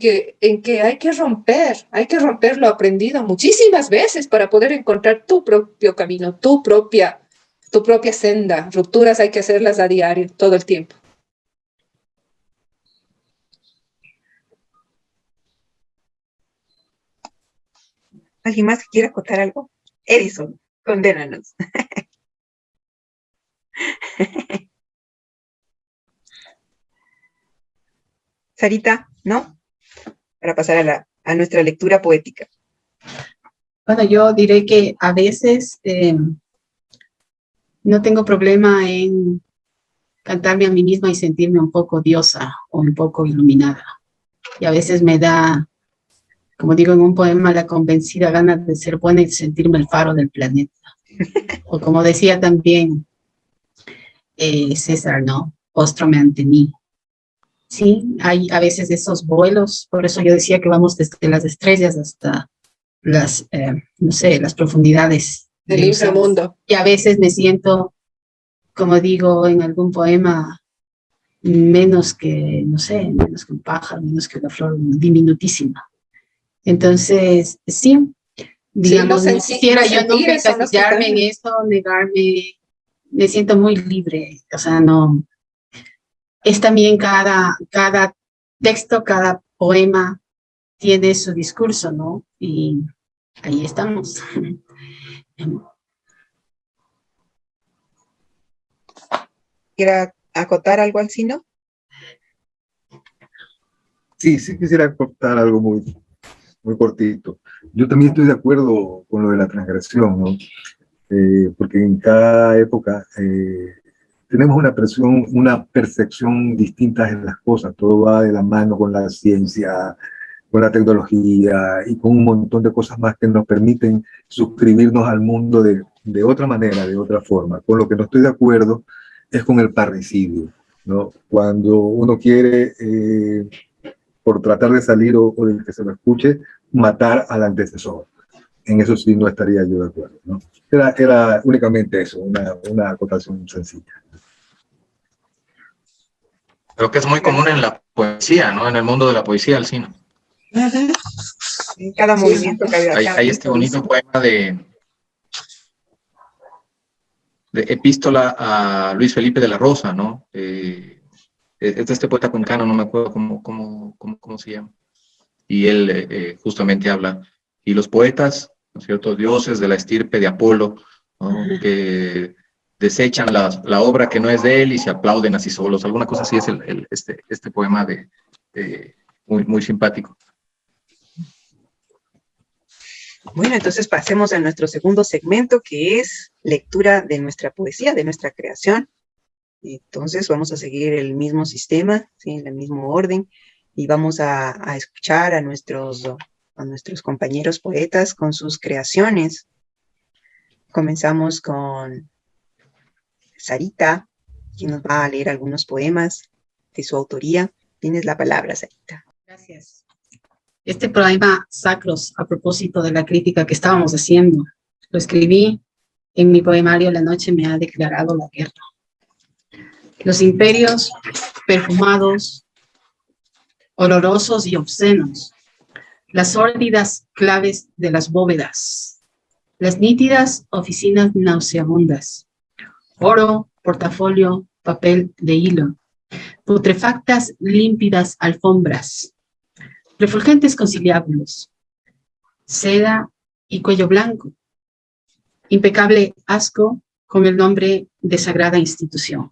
que hay que romper lo aprendido muchísimas veces para poder encontrar tu propio camino, tu propia senda. Rupturas hay que hacerlas a diario, todo el tiempo. ¿Alguien más que quiera acotar algo? Edison, condénanos. Sarita, ¿no? Para pasar a nuestra lectura poética. Bueno, yo diré que a veces no tengo problema en cantarme a mí misma y sentirme un poco diosa o un poco iluminada. Y a veces me da, como digo en un poema, la convencida gana de ser buena y sentirme el faro del planeta. O como decía también César, ¿no? Póstrame ante mí. Sí, hay a veces esos vuelos, por eso yo decía que vamos desde las estrellas hasta las, no sé, las profundidades Del inframundo. Y a veces me siento, como digo en algún poema, menos que, no sé, menos que un pájaro, menos que una flor, diminutísima. Entonces, sí, digamos, no quisiera yo nunca encasillarme en eso, negarme, me siento muy libre, o sea, no, es también cada texto, cada poema tiene su discurso, ¿no? Y ahí estamos. ¿Quiera acotar algo al sino? Sí, sí quisiera cortar algo muy, muy cortito. Yo también estoy de acuerdo con lo de la transgresión, ¿no? Porque en cada época tenemos una percepción distinta en las cosas. Todo va de la mano con la ciencia, con la tecnología y con un montón de cosas más que nos permiten suscribirnos al mundo de otra manera, de otra forma. Con lo que no estoy de acuerdo es con el parricidio, ¿no? Cuando uno quiere, por tratar de salir o de que se lo escuche, matar al antecesor. En eso sí no estaría yo de acuerdo, ¿no? Era únicamente eso, una acotación sencilla. Creo que es muy común en la poesía, ¿no? En el mundo de la poesía, Alcina. En cada movimiento que hay este bonito poema de epístola a Luis Felipe de la Rosa, ¿no? Es de este poeta cuencano, no me acuerdo cómo se llama. Y él justamente habla, y los poetas, ¿no es cierto?, dioses de la estirpe de Apolo, ¿no? Que desechan la obra que no es de él y se aplauden así solos. Alguna cosa así es este poema muy, muy simpático. Bueno, entonces pasemos a nuestro segundo segmento, que es lectura de nuestra poesía, de nuestra creación. Entonces vamos a seguir el mismo sistema, ¿sí? En el mismo orden, y vamos a escuchar a nuestros compañeros poetas con sus creaciones. Comenzamos con Sarita, quien nos va a leer algunos poemas de su autoría. Tienes la palabra, Sarita. Gracias. Este poema Sacros, a propósito de la crítica que estábamos haciendo, lo escribí en mi poemario La noche me ha declarado la guerra. Los imperios perfumados, olorosos y obscenos, las sórdidas claves de las bóvedas, las nítidas oficinas nauseabundas, oro, portafolio, papel de hilo, putrefactas límpidas alfombras, refulgentes conciliábulos, seda y cuello blanco, impecable asco con el nombre de sagrada institución.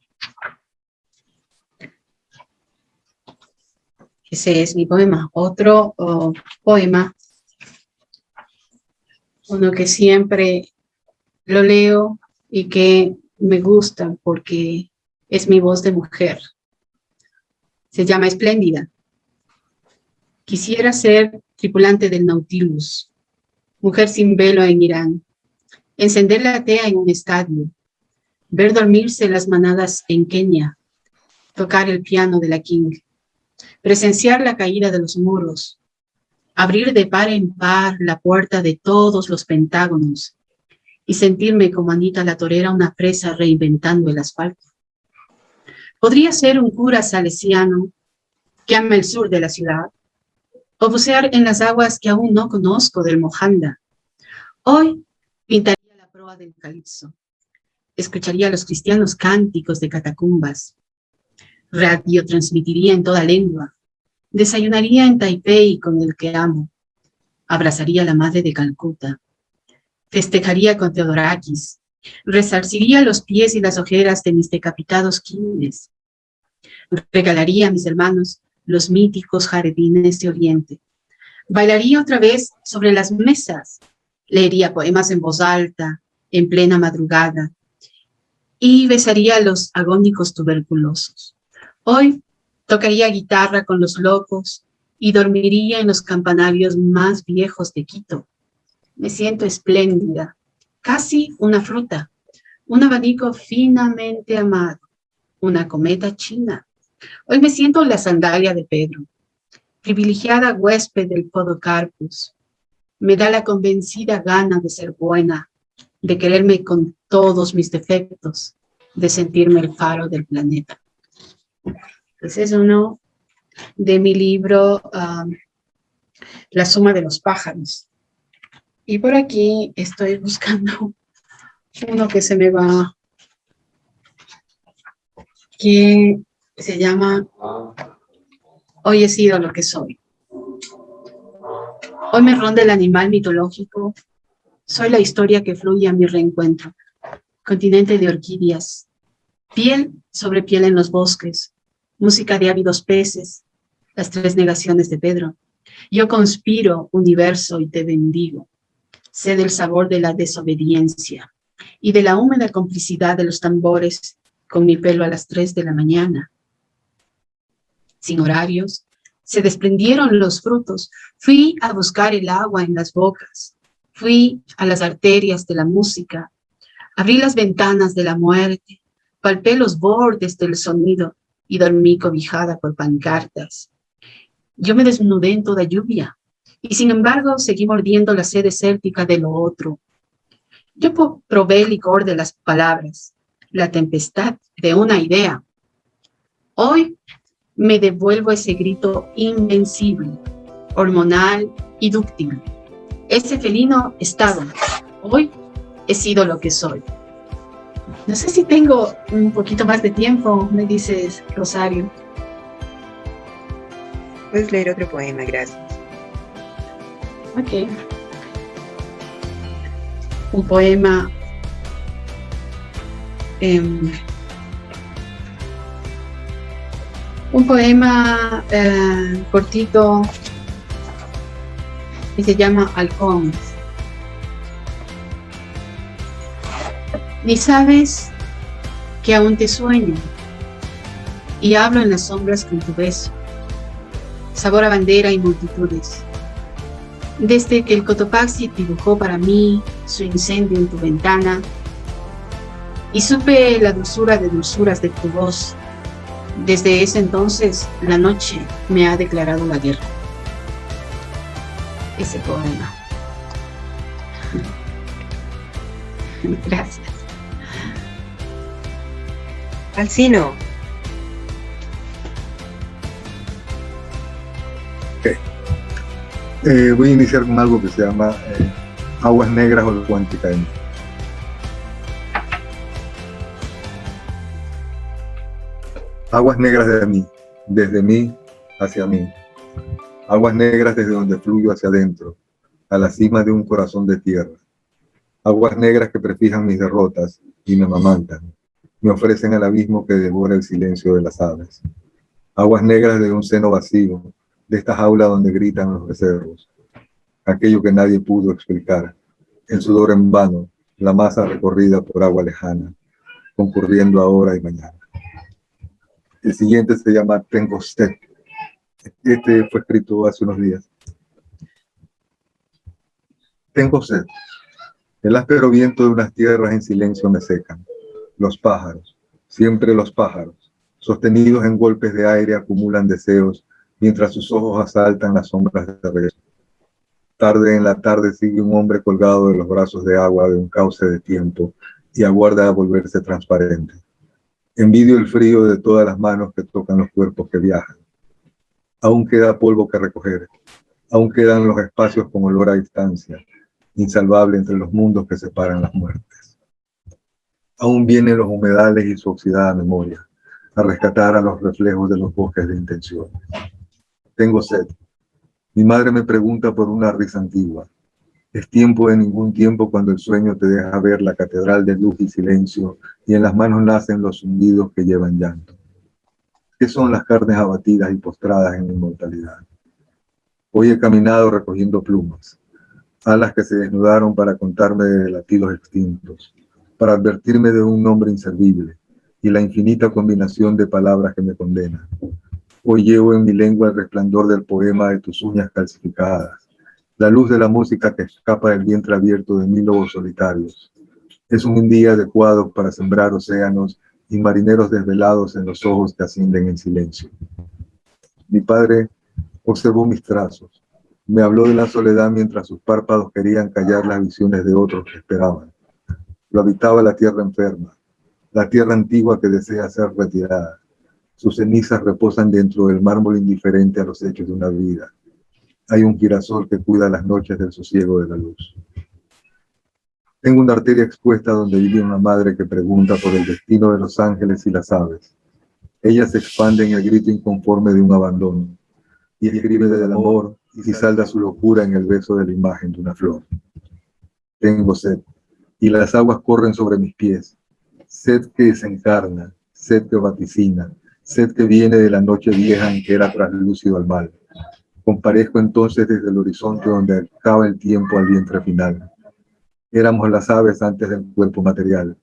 Ese es mi poema. Otro poema, uno que siempre lo leo y que me gusta porque es mi voz de mujer. Se llama Espléndida. Quisiera ser tripulante del Nautilus, mujer sin velo en Irán, encender la tea en un estadio, ver dormirse las manadas en Kenia, tocar el piano de la King, presenciar la caída de los muros, abrir de par en par la puerta de todos los pentágonos y sentirme como Anita la torera, una presa reinventando el asfalto. Podría ser un cura salesiano que ama el sur de la ciudad, o bucear en las aguas que aún no conozco del Mojanda. Hoy pintaría la proa del calipso, escucharía a los cristianos cánticos de catacumbas, radiotransmitiría en toda lengua, desayunaría en Taipei con el que amo, abrazaría a la madre de Calcuta, festejaría con Theodorakis, resarciría los pies y las ojeras de mis decapitados kines, regalaría a mis hermanos los míticos jardines de Oriente, bailaría otra vez sobre las mesas, leería poemas en voz alta, en plena madrugada, y besaría a los agónicos tuberculosos. Hoy tocaría guitarra con los locos y dormiría en los campanarios más viejos de Quito. Me siento espléndida, casi una fruta, un abanico finamente amado, una cometa china. Hoy me siento la sandalia de Pedro, privilegiada huésped del Podocarpus. Me da la convencida gana de ser buena, de quererme con todos mis defectos, de sentirme el faro del planeta. Ese es uno de mi libro, La suma de los pájaros. Y por aquí estoy buscando uno que se me va, que se llama Hoy he sido lo que soy. Hoy me ronda el animal mitológico. Soy la historia que fluye a mi reencuentro. Continente de orquídeas. Piel sobre piel en los bosques. Música de ávidos peces. Las 3 negaciones de Pedro. Yo conspiro, universo, y te bendigo. Sé del sabor de la desobediencia y de la húmeda complicidad de los tambores con mi pelo a las 3 de la mañana. Sin horarios, se desprendieron los frutos. Fui a buscar el agua en las bocas. Fui a las arterias de la música. Abrí las ventanas de la muerte. Palpé los bordes del sonido y dormí cobijada por pancartas. Yo me desnudé en toda lluvia y sin embargo seguí mordiendo la sed desértica de lo otro. Yo probé el licor de las palabras, la tempestad de una idea. Hoy me devuelvo ese grito invencible, hormonal y dúctil. Ese felino estado. Hoy he sido lo que soy. No sé si tengo un poquito más de tiempo, me dices, Rosario. Puedes leer otro poema, gracias. Ok. Un poema cortito y se llama Halcón. Ni sabes que aún te sueño y hablo en las sombras con tu beso, sabor a bandera y multitudes. Desde que el Cotopaxi dibujó para mí su incendio en tu ventana y supe la dulzura de dulzuras de tu voz, desde ese entonces la noche me ha declarado la guerra. Ese poema. Gracias. Alcino. Voy a iniciar con algo que se llama Aguas Negras o Cuántica. Aguas negras de mí, desde mí hacia mí. Aguas negras desde donde fluyo hacia adentro, a la cima de un corazón de tierra. Aguas negras que prefijan mis derrotas y me amamantan. Me ofrecen al abismo que devora el silencio de las aves. Aguas negras de un seno vacío, de esta jaula donde gritan los becerros. Aquello que nadie pudo explicar, el sudor en vano, la masa recorrida por agua lejana, concurriendo ahora y mañana. El siguiente se llama Tengo sed. Este fue escrito hace unos días. Tengo sed. El áspero viento de unas tierras en silencio me secan. Los pájaros, siempre los pájaros, sostenidos en golpes de aire, acumulan deseos mientras sus ojos asaltan las sombras de regreso. Tarde en la tarde sigue un hombre colgado de los brazos de agua de un cauce de tiempo y aguarda a volverse transparente. Envidio el frío de todas las manos que tocan los cuerpos que viajan. Aún queda polvo que recoger. Aún quedan los espacios con olor a distancia, insalvable entre los mundos que separan las muertes. Aún vienen los humedales y su oxidada memoria, a rescatar a los reflejos de los bosques de intenciones. Tengo sed. Mi madre me pregunta por una risa antigua. Es tiempo de ningún tiempo cuando el sueño te deja ver la catedral de luz y silencio y en las manos nacen los zumbidos que llevan llanto. ¿Qué son las carnes abatidas y postradas en la inmortalidad? Hoy he caminado recogiendo plumas, alas que se desnudaron para contarme de latidos extintos, para advertirme de un nombre inservible y la infinita combinación de palabras que me condenan. Hoy llevo en mi lengua el resplandor del poema de tus uñas calcificadas, la luz de la música que escapa del vientre abierto de 1000 lobos solitarios. Es un día adecuado para sembrar océanos y marineros desvelados en los ojos que ascienden en silencio. Mi padre observó mis trazos, me habló de la soledad mientras sus párpados querían callar las visiones de otros que esperaban. Lo habitaba la tierra enferma, la tierra antigua que desea ser retirada. Sus cenizas reposan dentro del mármol indiferente a los hechos de una vida. Hay un girasol que cuida las noches del sosiego de la luz. Tengo una arteria expuesta donde vive una madre que pregunta por el destino de los ángeles y las aves. Ella se expande en el grito inconforme de un abandono y escribe del amor y salda su locura en el beso de la imagen de una flor. Tengo sed y las aguas corren sobre mis pies. Sed que desencarna, sed que vaticina, sed que viene de la noche vieja en que era traslúcido al mal. Comparezco entonces desde el horizonte donde acaba el tiempo al vientre final. Éramos las aves antes del cuerpo material.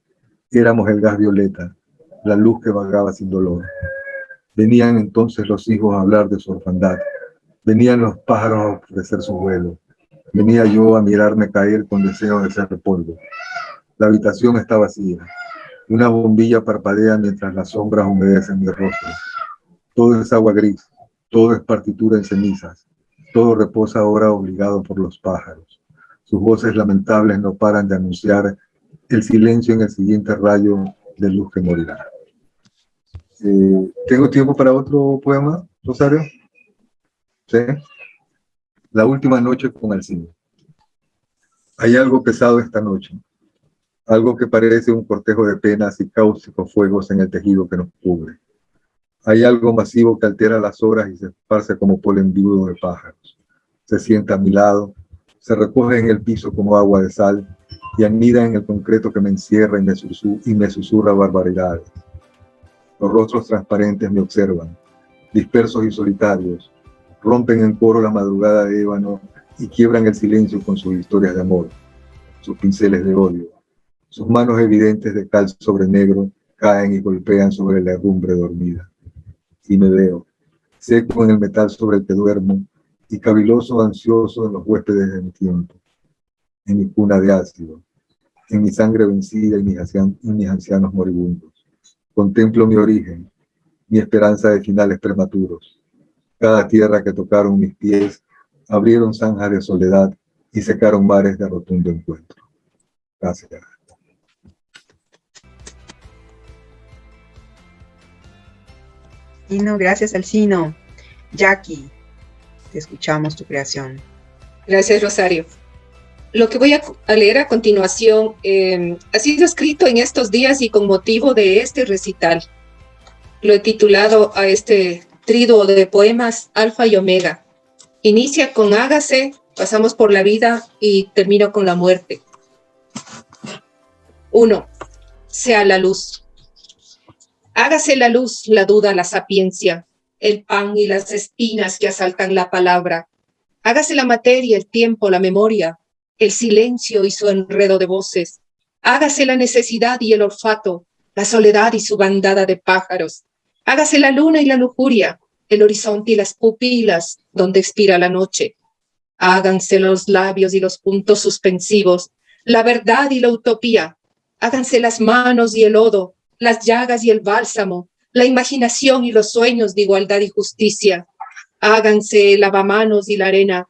Éramos el gas violeta, la luz que vagaba sin dolor. Venían entonces los hijos a hablar de su orfandad. Venían los pájaros a ofrecer su vuelo. Venía yo a mirarme caer con deseo de ser polvo. La habitación está vacía. Una bombilla parpadea mientras las sombras humedecen mi rostro. Todo es agua gris. Todo es partitura en cenizas. Todo reposa ahora obligado por los pájaros. Sus voces lamentables no paran de anunciar el silencio en el siguiente rayo de luz que morirá. ¿Tengo tiempo para otro poema, Rosario? ¿Sí? La última noche con Alcino. Hay algo pesado esta noche. Algo que parece un cortejo de penas y cáusticos fuegos en el tejido que nos cubre. Hay algo masivo que altera las horas y se esparce como polen viudo de pájaros. Se sienta a mi lado, se recoge en el piso como agua de sal y anida en el concreto que me encierra y me susurra barbaridades. Los rostros transparentes me observan, dispersos y solitarios, rompen en coro la madrugada de ébano y quiebran el silencio con sus historias de amor, sus pinceles de odio. Sus manos evidentes de cal sobre negro caen y golpean sobre la herrumbre dormida. Y me veo, seco en el metal sobre el que duermo y caviloso ansioso en los huéspedes de mi tiempo, en mi cuna de ácido, en mi sangre vencida y mis ancianos moribundos. Contemplo mi origen, mi esperanza de finales prematuros. Cada tierra que tocaron mis pies abrieron zanjas de soledad y secaron mares de rotundo encuentro. Gracias. Gracias, Alcino. Jackie, te escuchamos tu creación. Gracias, Rosario. Lo que voy a leer a continuación ha sido escrito en estos días y con motivo de este recital. Lo he titulado a este tríduo de poemas Alfa y Omega. Inicia con hágase, pasamos por la vida y termino con la muerte. 1. Sea la luz. Hágase la luz, la duda, la sapiencia, el pan y las espinas que asaltan la palabra. Hágase la materia, el tiempo, la memoria, el silencio y su enredo de voces. Hágase la necesidad y el olfato, la soledad y su bandada de pájaros. Hágase la luna y la lujuria, el horizonte y las pupilas, donde expira la noche. Háganse los labios y los puntos suspensivos, la verdad y la utopía. Háganse las manos y el lodo, las llagas y el bálsamo, la imaginación y los sueños de igualdad y justicia. Háganse el lavamanos y la arena,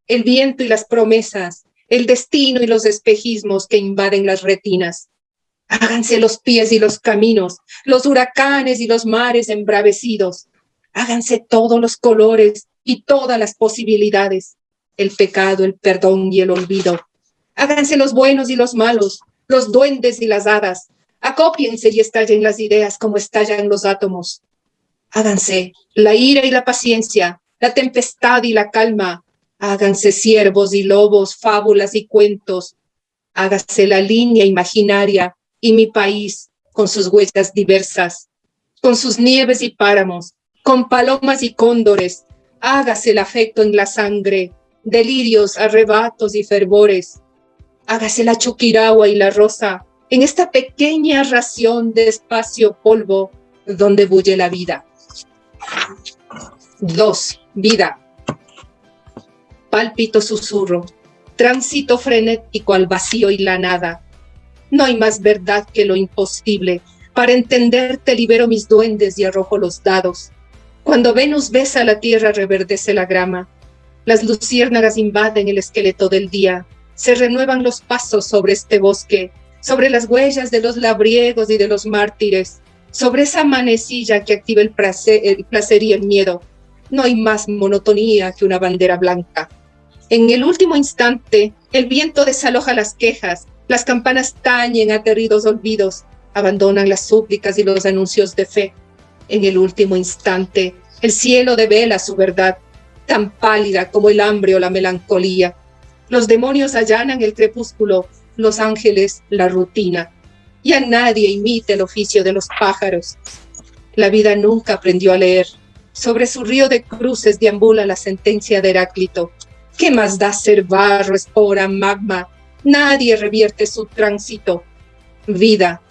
el viento y las promesas, el destino y los espejismos que invaden las retinas. Háganse los pies y los caminos, los huracanes y los mares embravecidos. Háganse todos los colores y todas las posibilidades, el pecado, el perdón y el olvido. Háganse los buenos y los malos, los duendes y las hadas. Acópiense y estallen las ideas como estallan los átomos. Háganse la ira y la paciencia, la tempestad y la calma. Háganse ciervos y lobos, fábulas y cuentos. Hágase la línea imaginaria y mi país con sus huellas diversas, con sus nieves y páramos, con palomas y cóndores. Hágase el afecto en la sangre, delirios, arrebatos y fervores. Hágase la chuquiragua y la rosa en esta pequeña ración de espacio polvo donde bulle la vida. 2. Vida. Pálpito susurro, tránsito frenético al vacío y la nada. No hay más verdad que lo imposible. Para entenderte libero mis duendes y arrojo los dados. Cuando Venus besa la tierra reverdece la grama. Las luciérnagas invaden el esqueleto del día. Se renuevan los pasos sobre este bosque, sobre las huellas de los labriegos y de los mártires, sobre esa manecilla que activa el placer y el miedo. No hay más monotonía que una bandera blanca. En el último instante, el viento desaloja las quejas, las campanas tañen aterridos olvidos, abandonan las súplicas y los anuncios de fe. En el último instante, el cielo devela su verdad, tan pálida como el hambre o la melancolía. Los demonios allanan el crepúsculo, los ángeles la rutina. Ya nadie imita el oficio de los pájaros. La vida nunca aprendió a leer. Sobre su río de cruces deambula la sentencia de Heráclito. ¿Qué más da ser barro, espora, magma? Nadie revierte su tránsito. Vida,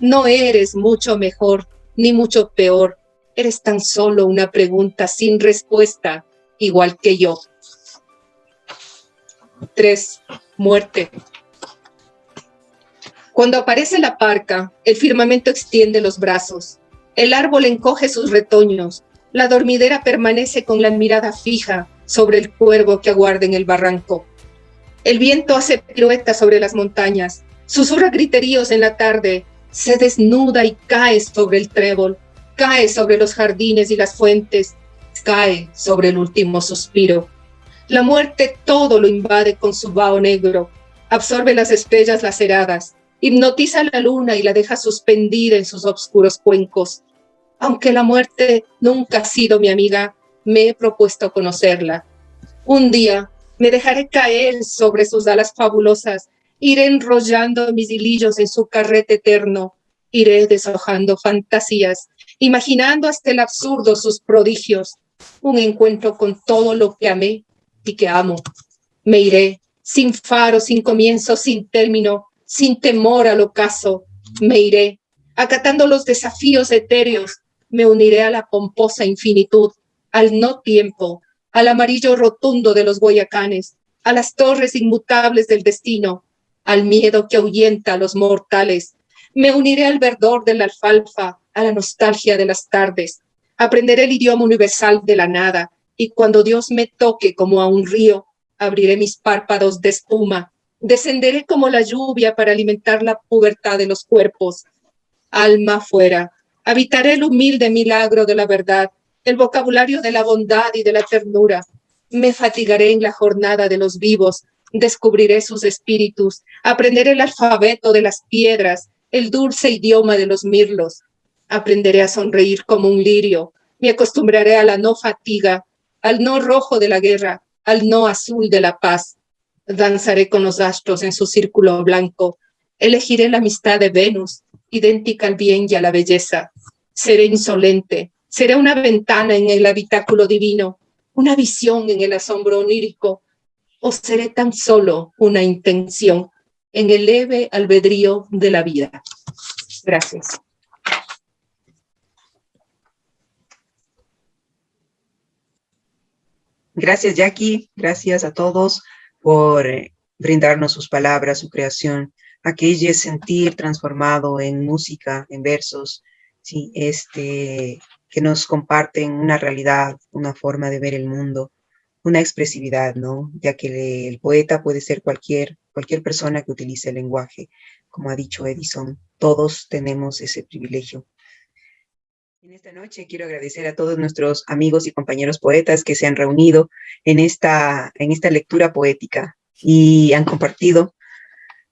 no eres mucho mejor ni mucho peor. Eres tan solo una pregunta sin respuesta, igual que yo. 3. Muerte. Cuando aparece la parca, el firmamento extiende los brazos. El árbol encoge sus retoños. La dormidera permanece con la mirada fija sobre el cuervo que aguarda en el barranco. El viento hace piruetas sobre las montañas, susurra griteríos en la tarde, se desnuda y cae sobre el trébol, cae sobre los jardines y las fuentes, cae sobre el último suspiro. La muerte todo lo invade con su vaho negro, absorbe las estrellas laceradas, hipnotiza la luna y la deja suspendida en sus oscuros cuencos. Aunque la muerte nunca ha sido mi amiga, me he propuesto conocerla. Un día me dejaré caer sobre sus alas fabulosas, iré enrollando mis hilillos en su carrete eterno, iré deshojando fantasías, imaginando hasta el absurdo sus prodigios, un encuentro con todo lo que amé y que amo. Me iré, sin faro, sin comienzo, sin término, sin temor al ocaso. Me iré, acatando los desafíos etéreos, me uniré a la pomposa infinitud, al no tiempo, al amarillo rotundo de los Guayacanes, a las torres inmutables del destino, al miedo que ahuyenta a los mortales. Me uniré al verdor de la alfalfa, a la nostalgia de las tardes. Aprenderé el idioma universal de la nada, y cuando Dios me toque como a un río, abriré mis párpados de espuma, descenderé como la lluvia para alimentar la pubertad de los cuerpos. Alma afuera, habitaré el humilde milagro de la verdad, el vocabulario de la bondad y de la ternura. Me fatigaré en la jornada de los vivos, descubriré sus espíritus, aprenderé el alfabeto de las piedras, el dulce idioma de los mirlos. Aprenderé a sonreír como un lirio, me acostumbraré a la no fatiga, al no rojo de la guerra, al no azul de la paz. Danzaré con los astros en su círculo blanco, elegiré la amistad de Venus, idéntica al bien y a la belleza. Seré insolente, seré una ventana en el habitáculo divino, una visión en el asombro onírico, o seré tan solo una intención en el leve albedrío de la vida. Gracias. Gracias, Jackie. Gracias a todos por brindarnos sus palabras, su creación. Aquello es sentir transformado en música, en versos. Sí, que nos comparten una realidad, una forma de ver el mundo, una expresividad, ¿no? Ya que el poeta puede ser cualquier persona que utilice el lenguaje, como ha dicho Edison, todos tenemos ese privilegio. En esta noche quiero agradecer a todos nuestros amigos y compañeros poetas que se han reunido en esta lectura poética y han compartido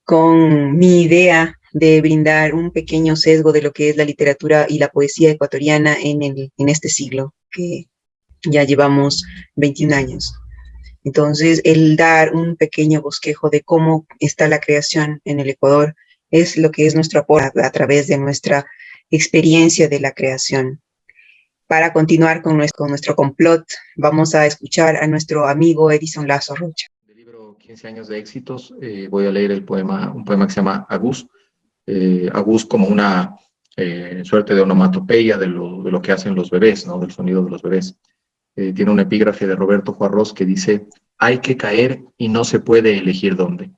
con mi idea de brindar un pequeño sesgo de lo que es la literatura y la poesía ecuatoriana en este siglo, que ya llevamos 21 años. Entonces, el dar un pequeño bosquejo de cómo está la creación en el Ecuador es lo que es nuestro aporte a través de nuestra experiencia de la creación. Para continuar con nuestro complot, vamos a escuchar a nuestro amigo Edison Lazo Rocha. Del libro 15 años de éxitos, voy a leer un poema que se llama Agus. Agus como una suerte de onomatopeya de lo que hacen los bebés, ¿no? Del sonido de los bebés. Tiene un epígrafe de Roberto Juarros que dice: hay que caer y no se puede elegir dónde.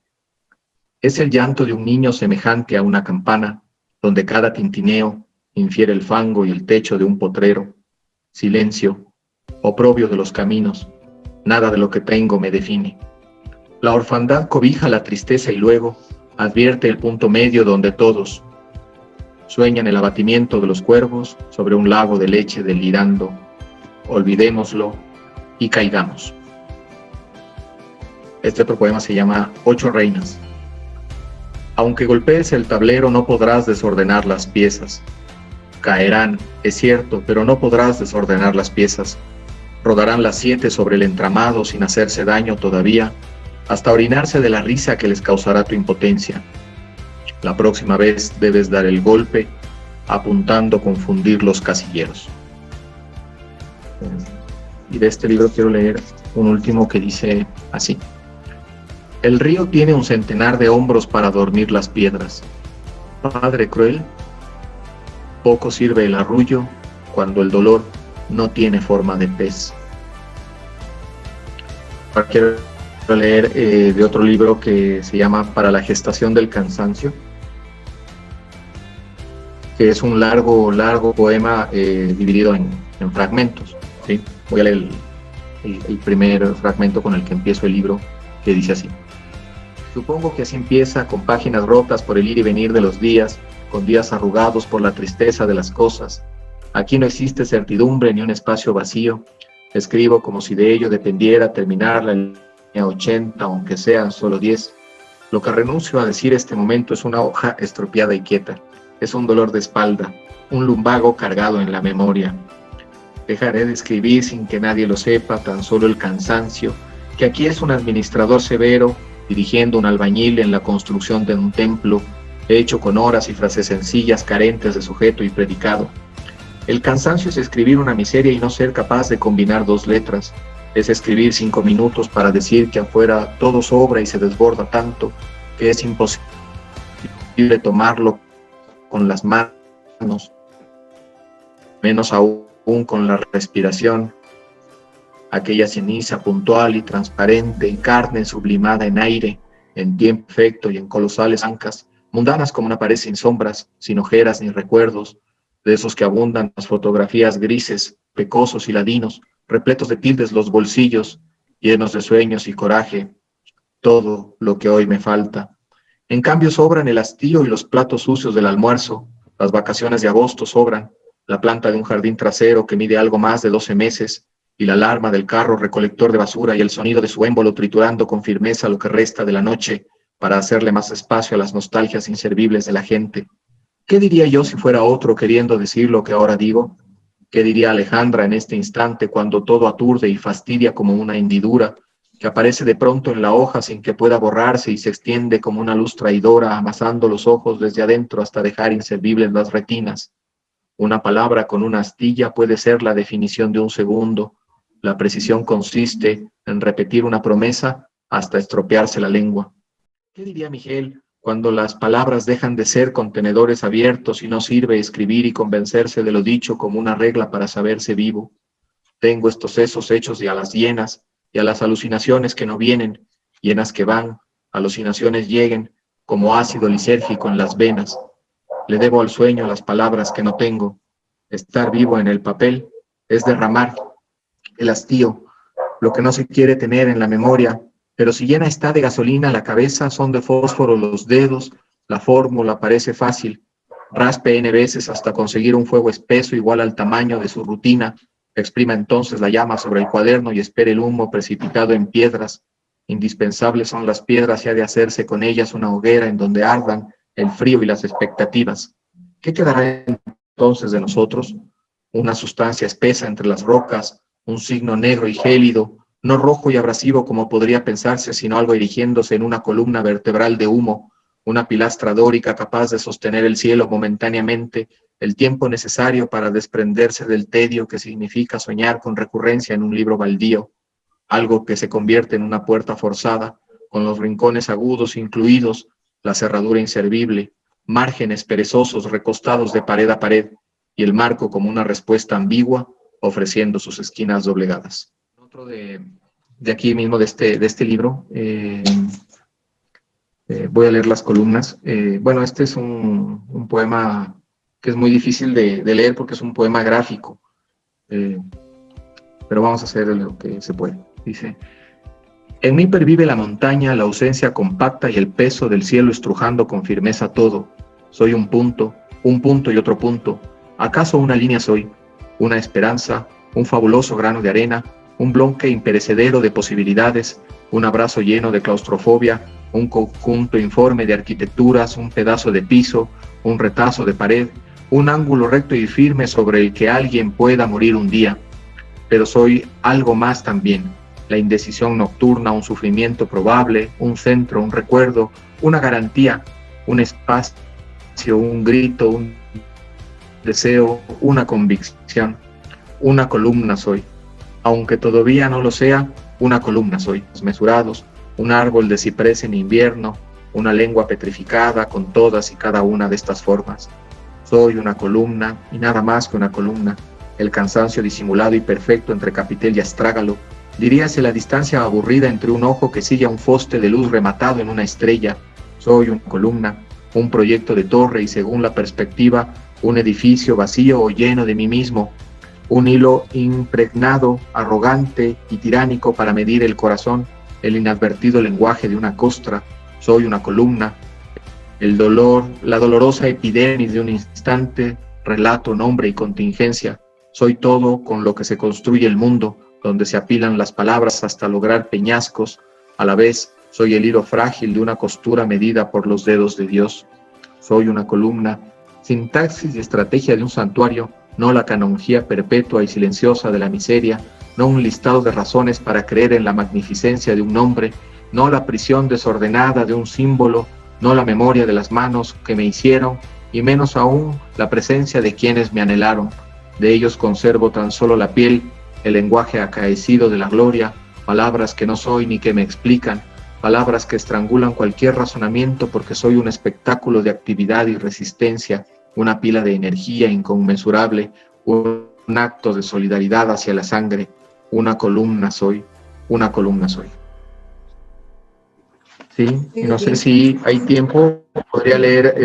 Es el llanto de un niño semejante a una campana, donde cada tintineo infiere el fango y el techo de un potrero. Silencio, oprobio de los caminos, nada de lo que tengo me define. La orfandad cobija la tristeza y luego advierte el punto medio donde todos sueñan el abatimiento de los cuervos sobre un lago de leche delirando. Olvidémoslo y caigamos. Este otro poema se llama 8 reinas. Aunque golpees el tablero no podrás desordenar las piezas. Caerán, es cierto, pero no podrás desordenar las piezas. Rodarán las 7 sobre el entramado sin hacerse daño todavía, hasta orinarse de la risa que les causará tu impotencia. La próxima vez debes dar el golpe, apuntando confundir los casilleros. Y de este libro quiero leer un último que dice así: el río tiene un centenar de hombros para dormir las piedras. Padre cruel, poco sirve el arrullo cuando el dolor no tiene forma de pez. Ahora quiero leer de otro libro que se llama Para la gestación del cansancio, que es un largo poema dividido en fragmentos, ¿sí? Voy a leer el primer fragmento con el que empiezo el libro, que dice así: supongo que así empieza, con páginas rotas por el ir y venir de los días, con días arrugados por la tristeza de las cosas. Aquí no existe certidumbre ni un espacio vacío. Escribo como si de ello dependiera terminar la línea 80, aunque sean solo 10. Lo que renuncio a decir este momento es una hoja estropeada y quieta. Es un dolor de espalda, un lumbago cargado en la memoria. Dejaré de escribir sin que nadie lo sepa, tan solo el cansancio, que aquí es un administrador severo, dirigiendo un albañil en la construcción de un templo, hecho con horas y frases sencillas, carentes de sujeto y predicado. El cansancio es escribir una miseria y no ser capaz de combinar 2 letras. Es escribir 5 minutos para decir que afuera todo sobra y se desborda tanto que es imposible tomarlo con las manos, menos aún con la respiración. Aquella ceniza puntual y transparente y carne sublimada en aire, en tiempo perfecto y en colosales ancas, mundanas como una pared sin sombras, sin ojeras ni recuerdos, de esos que abundan las fotografías grises, pecosos y ladinos, repletos de tildes los bolsillos, llenos de sueños y coraje, todo lo que hoy me falta. En cambio sobran el hastío y los platos sucios del almuerzo, las vacaciones de agosto sobran, la planta de un jardín trasero que mide algo más de 12 meses, y la alarma del carro recolector de basura y el sonido de su émbolo triturando con firmeza lo que resta de la noche para hacerle más espacio a las nostalgias inservibles de la gente. ¿Qué diría yo si fuera otro queriendo decir lo que ahora digo? ¿Qué diría Alejandra en este instante cuando todo aturde y fastidia como una hendidura que aparece de pronto en la hoja sin que pueda borrarse y se extiende como una luz traidora amasando los ojos desde adentro hasta dejar inservibles las retinas? Una palabra con una astilla puede ser la definición de un segundo. La precisión consiste en repetir una promesa hasta estropearse la lengua. ¿Qué diría Miguel cuando las palabras dejan de ser contenedores abiertos y no sirve escribir y convencerse de lo dicho como una regla para saberse vivo? Tengo estos sesos hechos de alas llenas y a las alucinaciones que no vienen, llenas que van, alucinaciones lleguen, como ácido lisérgico en las venas. Le debo al sueño las palabras que no tengo. Estar vivo en el papel es derramar el hastío, lo que no se quiere tener en la memoria, pero si llena está de gasolina la cabeza, son de fósforo los dedos, la fórmula parece fácil. Raspe N veces hasta conseguir un fuego espeso igual al tamaño de su rutina, exprima entonces la llama sobre el cuaderno y espere el humo precipitado en piedras. Indispensables son las piedras y ha de hacerse con ellas una hoguera en donde ardan el frío y las expectativas. ¿Qué quedará entonces de nosotros? Una sustancia espesa entre las rocas, un signo negro y gélido, no rojo y abrasivo como podría pensarse, sino algo erigiéndose en una columna vertebral de humo, una pilastra dórica capaz de sostener el cielo momentáneamente, el tiempo necesario para desprenderse del tedio que significa soñar con recurrencia en un libro baldío, algo que se convierte en una puerta forzada, con los rincones agudos incluidos, la cerradura inservible, márgenes perezosos recostados de pared a pared, y el marco como una respuesta ambigua, ofreciendo sus esquinas doblegadas. Otro de aquí mismo, de este libro, voy a leer las columnas. Bueno, este es un poema que es muy difícil de leer porque es un poema gráfico, pero vamos a hacer lo que se puede. Dice: en mí pervive la montaña, la ausencia compacta y el peso del cielo estrujando con firmeza todo. Soy un punto y otro punto. ¿Acaso una línea soy? Una esperanza, un fabuloso grano de arena, un bloque imperecedero de posibilidades, un abrazo lleno de claustrofobia, un conjunto informe de arquitecturas, un pedazo de piso, un retazo de pared, un ángulo recto y firme sobre el que alguien pueda morir un día. Pero soy algo más también, la indecisión nocturna, un sufrimiento probable, un centro, un recuerdo, una garantía, un espacio, un grito, un deseo, una convicción, una columna soy. Aunque todavía no lo sea, una columna soy. Mesurados, un árbol de ciprés en invierno, una lengua petrificada con todas y cada una de estas formas. Soy una columna y nada más que una columna. El cansancio disimulado y perfecto entre capitel y astrágalo. Diríase la distancia aburrida entre un ojo que sigue a un foste de luz rematado en una estrella. Soy una columna, un proyecto de torre y según la perspectiva, un edificio vacío o lleno de mí mismo. Un hilo impregnado, arrogante y tiránico para medir el corazón, el inadvertido lenguaje de una costra. Soy una columna, el dolor, la dolorosa epidermis de un instante, relato, nombre y contingencia. Soy todo con lo que se construye el mundo, donde se apilan las palabras hasta lograr peñascos. A la vez, soy el hilo frágil de una costura medida por los dedos de Dios. Soy una columna, sintaxis y estrategia de un santuario, no la canonjía perpetua y silenciosa de la miseria, no un listado de razones para creer en la magnificencia de un nombre, no la prisión desordenada de un símbolo, no la memoria de las manos que me hicieron, y menos aún la presencia de quienes me anhelaron. De ellos conservo tan solo la piel, el lenguaje acaecido de la gloria, palabras que no soy ni que me explican, palabras que estrangulan cualquier razonamiento porque soy un espectáculo de actividad y resistencia, una pila de energía inconmensurable, un acto de solidaridad hacia la sangre, una columna soy, una columna soy. Sí, y no sé si hay tiempo, podría leer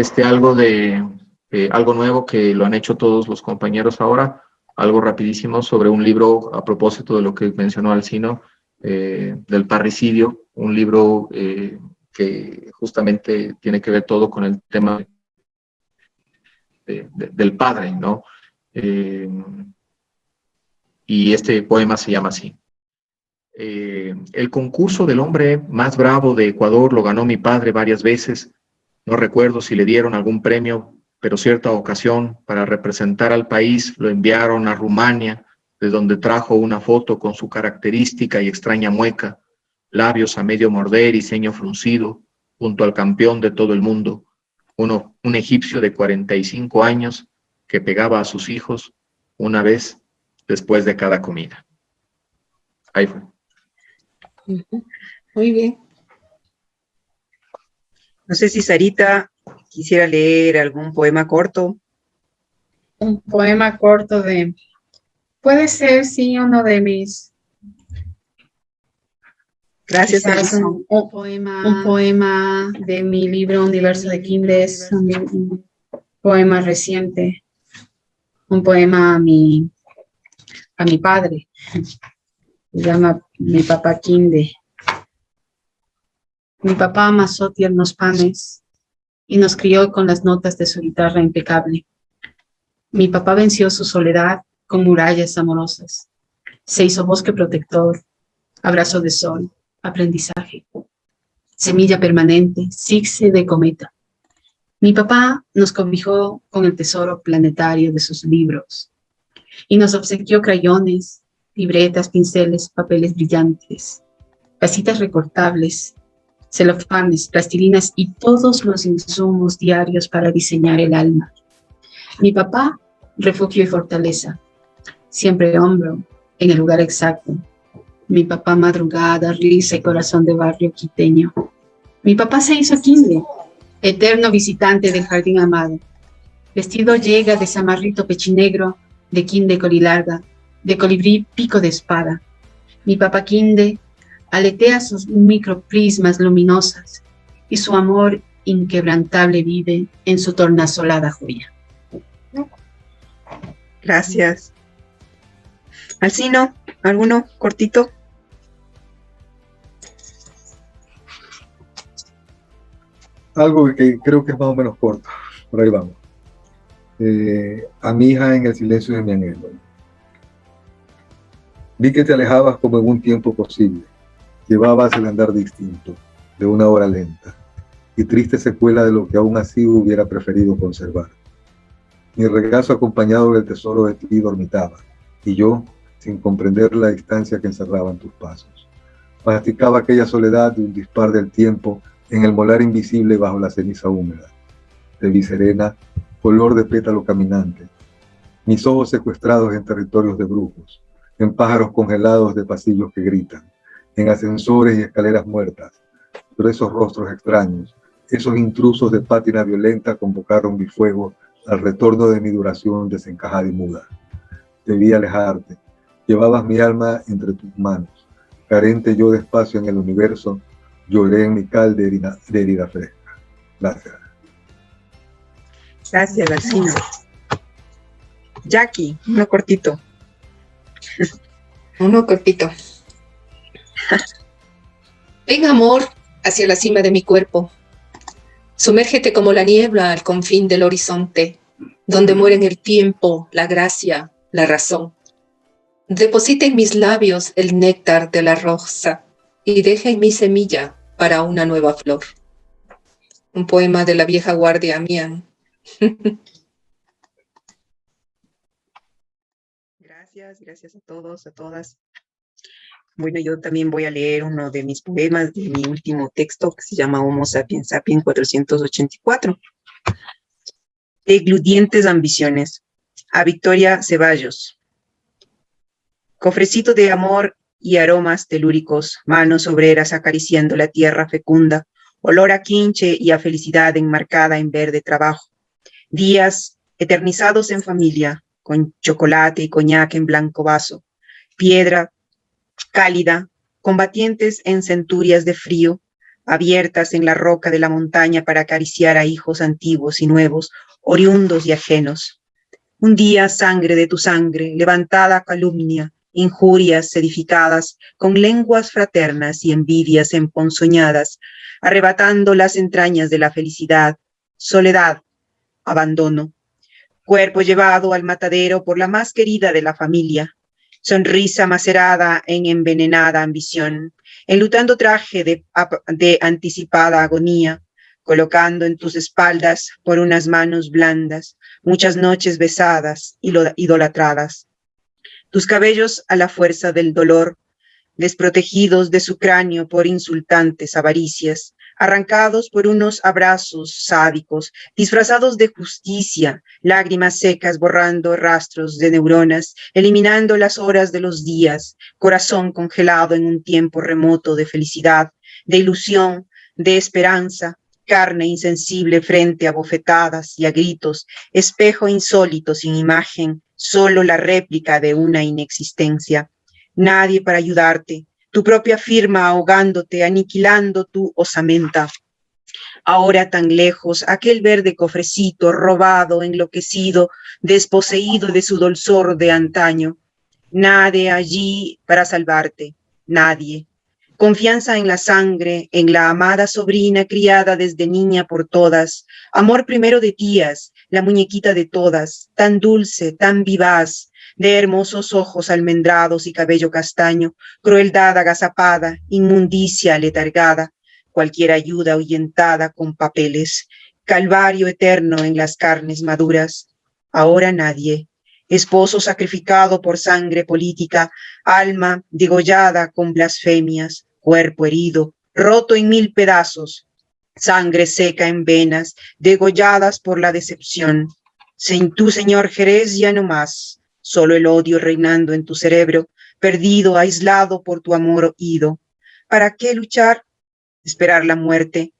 algo nuevo que lo han hecho todos los compañeros ahora, algo rapidísimo sobre un libro a propósito de lo que mencionó Alcino, del parricidio, un libro que justamente tiene que ver todo con el tema del padre, ¿no? Y este poema se llama así. El concurso del hombre más bravo de Ecuador lo ganó mi padre varias veces. No recuerdo si le dieron algún premio, pero cierta ocasión, para representar al país, lo enviaron a Rumania, de donde trajo una foto con su característica y extraña mueca, labios a medio morder y ceño fruncido, junto al campeón de todo el mundo, un egipcio de 45 años que pegaba a sus hijos una vez después de cada comida. Ahí fue. Muy bien. No sé si Sarita quisiera leer algún poema corto. Un poema corto puede ser, sí, uno de mis... Gracias, quizás Sarita. un poema de mi libro Universo de Quimbles, un poema reciente. un poema a mi padre. Se llama Mi papá Quinde. Mi papá amasó tiernos panes y nos crió con las notas de su guitarra impecable. Mi papá venció su soledad con murallas amorosas. Se hizo bosque protector, abrazo de sol, aprendizaje, semilla permanente, sigse de cometa. Mi papá nos cobijó con el tesoro planetario de sus libros y nos obsequió crayones, libretas, pinceles, papeles brillantes, casitas recortables, celofanes, plastilinas y todos los insumos diarios para diseñar el alma. Mi papá, refugio y fortaleza, siempre hombro en el lugar exacto. Mi papá, madrugada, risa y corazón de barrio quiteño. Mi papá se hizo quinde, eterno visitante del jardín amado. Vestido llega de zamarrito pechinegro, de quinde colilarga, de colibrí pico de espada. Mi papá quinde aletea sus microprismas luminosas y su amor inquebrantable vive en su tornasolada joya. Gracias. Alcino, ¿alguno cortito? Algo que creo que es más o menos corto. Por ahí vamos. A mi hija en el silencio de mi anhelo. Vi que te alejabas como en un tiempo posible. Llevabas el andar distinto, de una hora lenta, y triste secuela de lo que aún así hubiera preferido conservar. Mi regazo acompañado del tesoro de ti dormitaba, y yo, sin comprender la distancia que encerraban tus pasos, masticaba aquella soledad de un dispar del tiempo en el molar invisible bajo la ceniza húmeda. Te vi serena, color de pétalo caminante, mis ojos secuestrados en territorios de brujos, en pájaros congelados de pasillos que gritan, en ascensores y escaleras muertas, pero esos rostros extraños, esos intrusos de pátina violenta convocaron mi fuego al retorno de mi duración desencajada y muda. Te vi alejarte, llevabas mi alma entre tus manos, carente yo de espacio en el universo, lloré en mi cal de herida fresca. Gracias. Gracias, Alcino. Jackie, uno cortito. Uno cortito. Ven, amor, hacia la cima de mi cuerpo. Sumérgete como la niebla al confín del horizonte, donde mueren el tiempo, la gracia, la razón. Deposita en mis labios el néctar de la rosa y deja en mi semilla para una nueva flor. Un poema de la vieja guardia mía. Gracias a todos, a todas. Bueno, yo también voy a leer uno de mis poemas de mi último texto que se llama Homo sapiens sapiens 484. Degludientes ambiciones. A Victoria Ceballos. Cofrecito de amor y aromas telúricos, manos obreras acariciando la tierra fecunda, olor a quinche y a felicidad enmarcada en verde trabajo. Días eternizados en familia, con chocolate y coñac en blanco vaso. Piedra cálida, combatientes en centurias de frío, abiertas en la roca de la montaña para acariciar a hijos antiguos y nuevos, oriundos y ajenos. Un día sangre de tu sangre, levantada calumnia, injurias edificadas, con lenguas fraternas y envidias emponzoñadas, arrebatando las entrañas de la felicidad, soledad, abandono. Cuerpo llevado al matadero por la más querida de la familia, sonrisa macerada en envenenada ambición, enlutando traje de anticipada agonía, colocando en tus espaldas por unas manos blandas, muchas noches besadas y idolatradas. Tus cabellos a la fuerza del dolor, desprotegidos de su cráneo por insultantes avaricias, arrancados por unos abrazos sádicos, disfrazados de justicia, lágrimas secas borrando rastros de neuronas, eliminando las horas de los días, corazón congelado en un tiempo remoto de felicidad, de ilusión, de esperanza, carne insensible frente a bofetadas y a gritos, espejo insólito sin imagen, solo la réplica de una inexistencia. Nadie para ayudarte, tu propia firma ahogándote, aniquilando tu osamenta. Ahora tan lejos, aquel verde cofrecito, robado, enloquecido, desposeído de su dulzor de antaño. Nadie allí para salvarte, nadie. Confianza en la sangre, en la amada sobrina criada desde niña por todas. Amor primero de tías, la muñequita de todas, tan dulce, tan vivaz, de hermosos ojos almendrados y cabello castaño, crueldad agazapada, inmundicia letargada, cualquier ayuda ahuyentada con papeles, calvario eterno en las carnes maduras. Ahora nadie, esposo sacrificado por sangre política, alma degollada con blasfemias, cuerpo herido, roto en 1000 pedazos, sangre seca en venas, degolladas por la decepción. Sin tu señor Jerez ya no más, solo el odio reinando en tu cerebro, perdido, aislado por tu amor ido. ¿Para qué luchar? Esperar la muerte,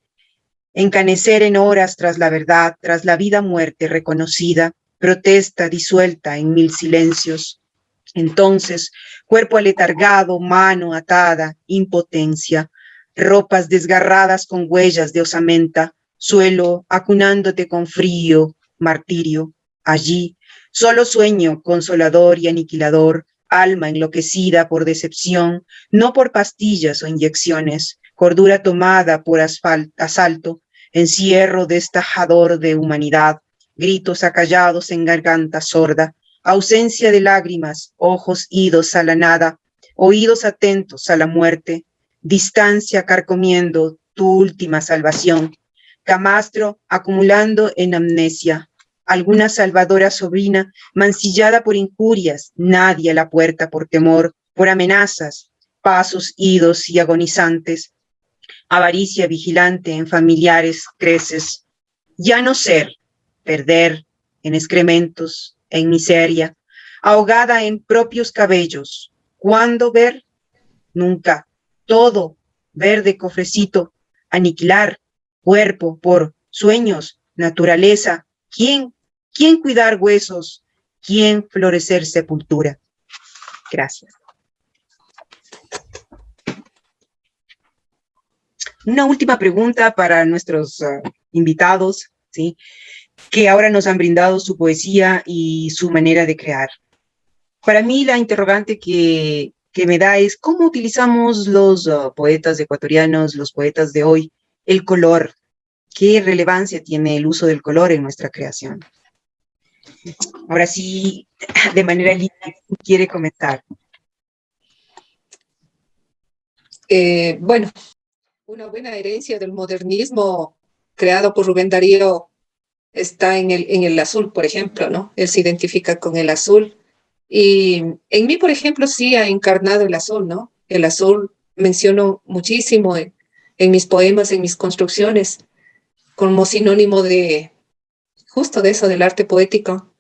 encanecer en horas tras la verdad, tras la vida-muerte reconocida, protesta disuelta en 1000 silencios. Entonces, cuerpo aletargado, mano atada, impotencia, ropas desgarradas con huellas de osamenta, suelo acunándote con frío, martirio. Allí, solo sueño consolador y aniquilador, alma enloquecida por decepción, no por pastillas o inyecciones, cordura tomada por asalto, encierro destajador de humanidad, gritos acallados en garganta sorda, ausencia de lágrimas, ojos idos a la nada, oídos atentos a la muerte, distancia carcomiendo tu última salvación, camastro acumulando en amnesia, alguna salvadora sobrina mancillada por injurias, nadie a la puerta por temor, por amenazas, pasos idos y agonizantes, avaricia vigilante en familiares creces, ya no ser, perder en excrementos, en miseria, ahogada en propios cabellos. ¿Cuándo ver? Nunca. Todo, verde cofrecito, aniquilar, cuerpo por sueños, naturaleza. ¿Quién cuidar huesos? ¿Quién florecer sepultura? Gracias. Una última pregunta para nuestros invitados, ¿sí?, que ahora nos han brindado su poesía y su manera de crear. Para mí la interrogante que me da es cómo utilizamos los poetas ecuatorianos, los poetas de hoy, el color. ¿Qué relevancia tiene el uso del color en nuestra creación? Ahora sí, de manera libre, ¿quiere comentar? Bueno, una buena herencia del modernismo creado por Rubén Darío está en el azul, por ejemplo, ¿no? Él se identifica con el azul. Y en mí, por ejemplo, sí ha encarnado el azul, ¿no? El azul menciono muchísimo en mis poemas, en mis construcciones, como sinónimo de justo de eso, del arte poético.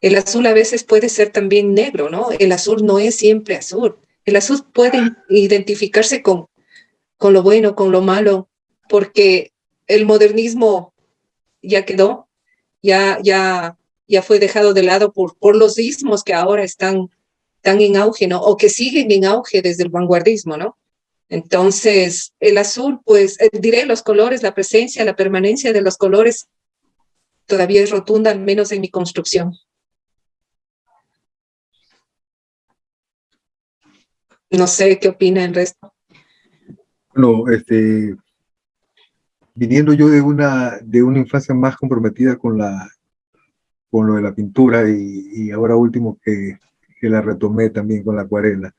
El azul a veces puede ser también negro, ¿no? El azul no es siempre azul. El azul puede identificarse con lo bueno, con lo malo, porque el modernismo ya quedó, ya fue dejado de lado por los ismos que ahora están en auge, ¿no? O que siguen en auge desde el vanguardismo, ¿no? Entonces, el azul, pues, diré los colores, la presencia, la permanencia de los colores todavía es rotunda, al menos en mi construcción. No sé qué opina el resto. Bueno, viniendo yo de una infancia más comprometida con lo de la pintura y ahora último que la retomé también con la acuarela,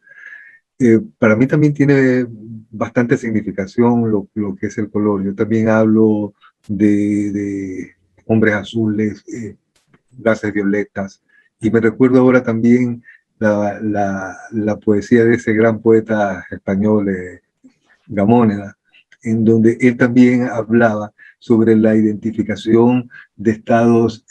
para mí también tiene bastante significación lo que es el color. Yo también hablo de hombres azules, gases violetas, y me recuerdo ahora también la poesía de ese gran poeta español, Gamóneda, en donde él también hablaba sobre la identificación de estados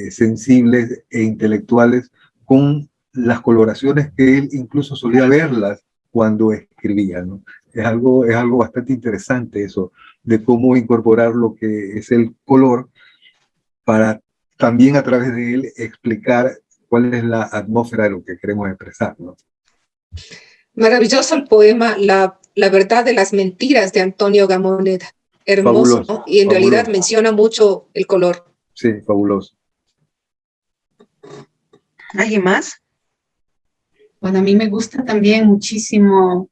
sensibles e intelectuales con las coloraciones que él incluso solía verlas cuando escribía, ¿no? Es algo bastante interesante eso, de cómo incorporar lo que es el color para también a través de él explicar cuál es la atmósfera de lo que queremos expresar, ¿no? Maravilloso el poema La verdad de las mentiras de Antonio Gamoneda. hermoso, Fabuloso, ¿no? Y en fabuloso. realidad menciona mucho el color. Sí, fabuloso. ¿Alguien más? Bueno, a mí me gusta también muchísimo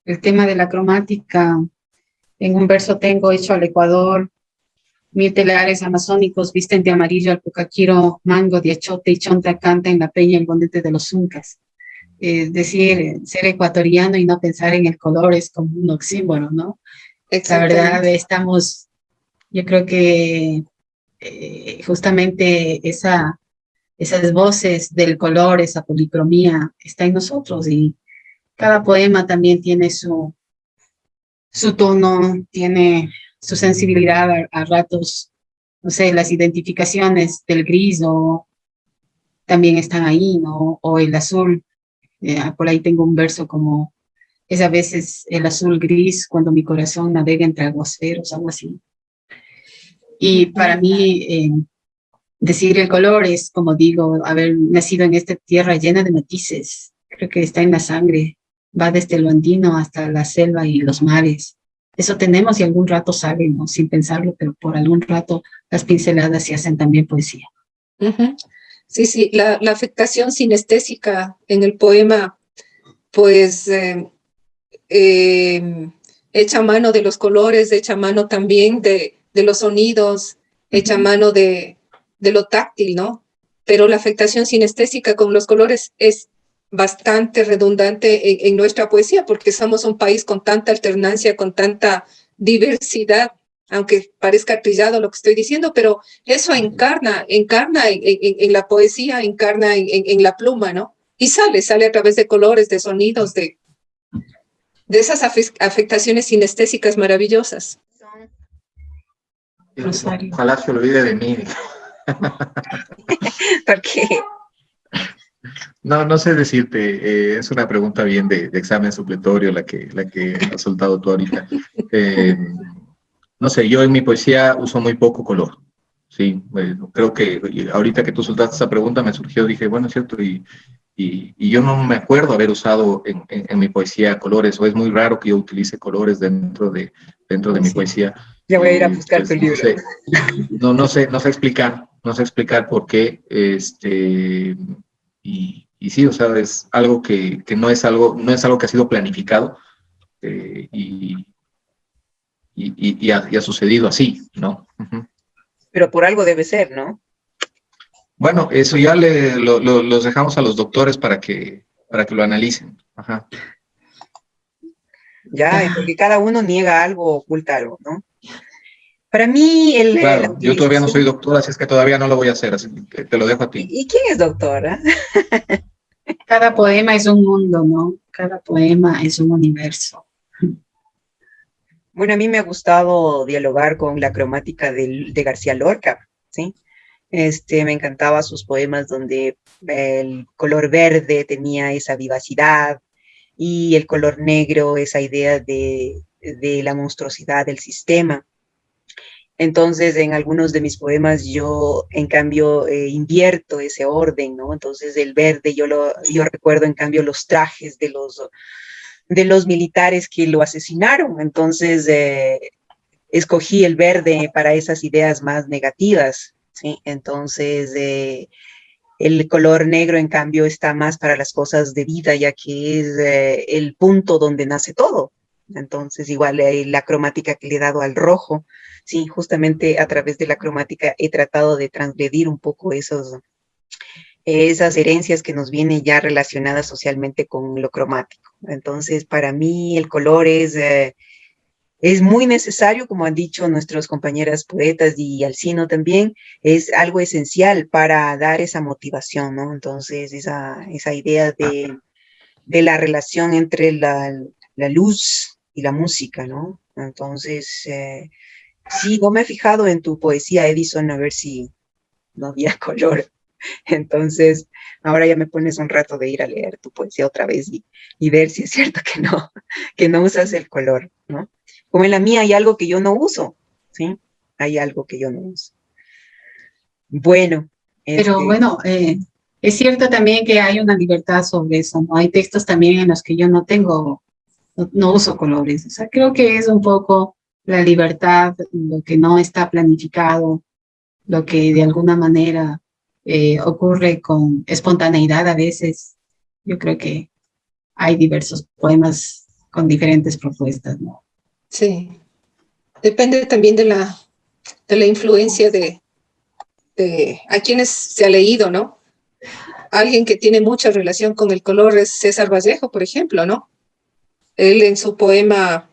el tema de la cromática. En un verso tengo: hecho al Ecuador, mil telares amazónicos visten de amarillo al pucaquiro, mango de achote y chonta canta en la peña el bonete de los Uncas. Es decir, ser ecuatoriano y no pensar en el color es como un oxímoron, ¿no? La verdad, yo creo que justamente esas voces del color, esa policromía, está en nosotros, y cada poema también tiene su tono, tiene su sensibilidad a ratos, no sé, las identificaciones del gris también están ahí, ¿no? O el azul, por ahí tengo un verso como: es a veces el azul gris cuando mi corazón navega entre aguaceros, algo así. Y para mí, decir el color es, como digo, haber nacido en esta tierra llena de matices. Creo que está en la sangre, va desde lo andino hasta la selva y los mares. Eso tenemos y algún rato sale, ¿no? Sin pensarlo, pero por algún rato las pinceladas se hacen también poesía. Uh-huh. Sí, sí, la afectación sinestésica en el poema, pues echa mano de los colores, echa mano también de los sonidos, echa mano de lo táctil, ¿no? Pero la afectación sinestésica con los colores es bastante redundante en nuestra poesía, porque somos un país con tanta alternancia, con tanta diversidad, aunque parezca trillado lo que estoy diciendo, pero eso encarna en la poesía, encarna en la pluma, ¿no? Y sale a través de colores, de sonidos, de esas afectaciones sinestésicas maravillosas. Rosario. Ojalá se olvide de mí. Porque No sé decirte, es una pregunta bien de examen supletorio la que has soltado tú ahorita. No sé, yo en mi poesía uso muy poco color. Sí, creo que ahorita que tú soltaste esa pregunta me surgió, dije, bueno, es cierto, y yo no me acuerdo haber usado en mi poesía colores, o es muy raro que yo utilice colores dentro de mi poesía. ya voy a ir a buscar Pues, tu libro. no sé explicar por qué, y sí, o sea, es algo que no es algo que ha sido planificado, y ha sucedido así, ¿no? Uh-huh. Pero por algo debe ser, ¿no? Bueno, eso ya los dejamos a los doctores para que lo analicen. Ajá. Ya, porque cada uno niega algo, oculta algo, ¿no? Para mí, la Claro, yo todavía no soy utilización... doctor, así es que todavía no lo voy a hacer, así que te lo dejo a ti. ¿Y quién es doctora? Cada poema es un mundo, ¿no? Cada poema es un universo. Bueno, a mí me ha gustado dialogar con la cromática de García Lorca, ¿sí? Me encantaba sus poemas donde el color verde tenía esa vivacidad y el color negro esa idea de la monstruosidad del sistema. Entonces, en algunos de mis poemas yo, en cambio, invierto ese orden, ¿no? Entonces, el verde, yo recuerdo, en cambio, los trajes de los militares que lo asesinaron. Entonces, escogí el verde para esas ideas más negativas, ¿sí? Entonces, el color negro, en cambio, está más para las cosas de vida, ya que es el punto donde nace todo. Entonces, igual la cromática que le he dado al rojo, sí, justamente a través de la cromática he tratado de transgredir un poco esas herencias que nos vienen ya relacionadas socialmente con lo cromático. Entonces, para mí el color es muy necesario, como han dicho nuestras compañeras poetas y Alcino también, es algo esencial para dar esa motivación, ¿no? Entonces, esa idea de la relación entre la luz y la música, ¿no? Entonces, sí, no me he fijado en tu poesía, Edison, a ver si no había color. Entonces, ahora ya me pones un rato de ir a leer tu poesía otra vez y ver si es cierto que no usas el color, ¿no? Como en la mía hay algo que yo no uso, ¿sí? Hay algo que yo no uso. Bueno. Pero bueno, es cierto también que hay una libertad sobre eso, ¿no? Hay textos también en los que yo no uso colores. O sea, creo que es un poco la libertad, lo que no está planificado, lo que de alguna manera ocurre con espontaneidad a veces. Yo creo que hay diversos poemas con diferentes propuestas, ¿no? Sí. Depende también de la influencia de a quienes se ha leído, ¿no? Alguien que tiene mucha relación con el color es César Vallejo, por ejemplo, ¿no? Él en su poema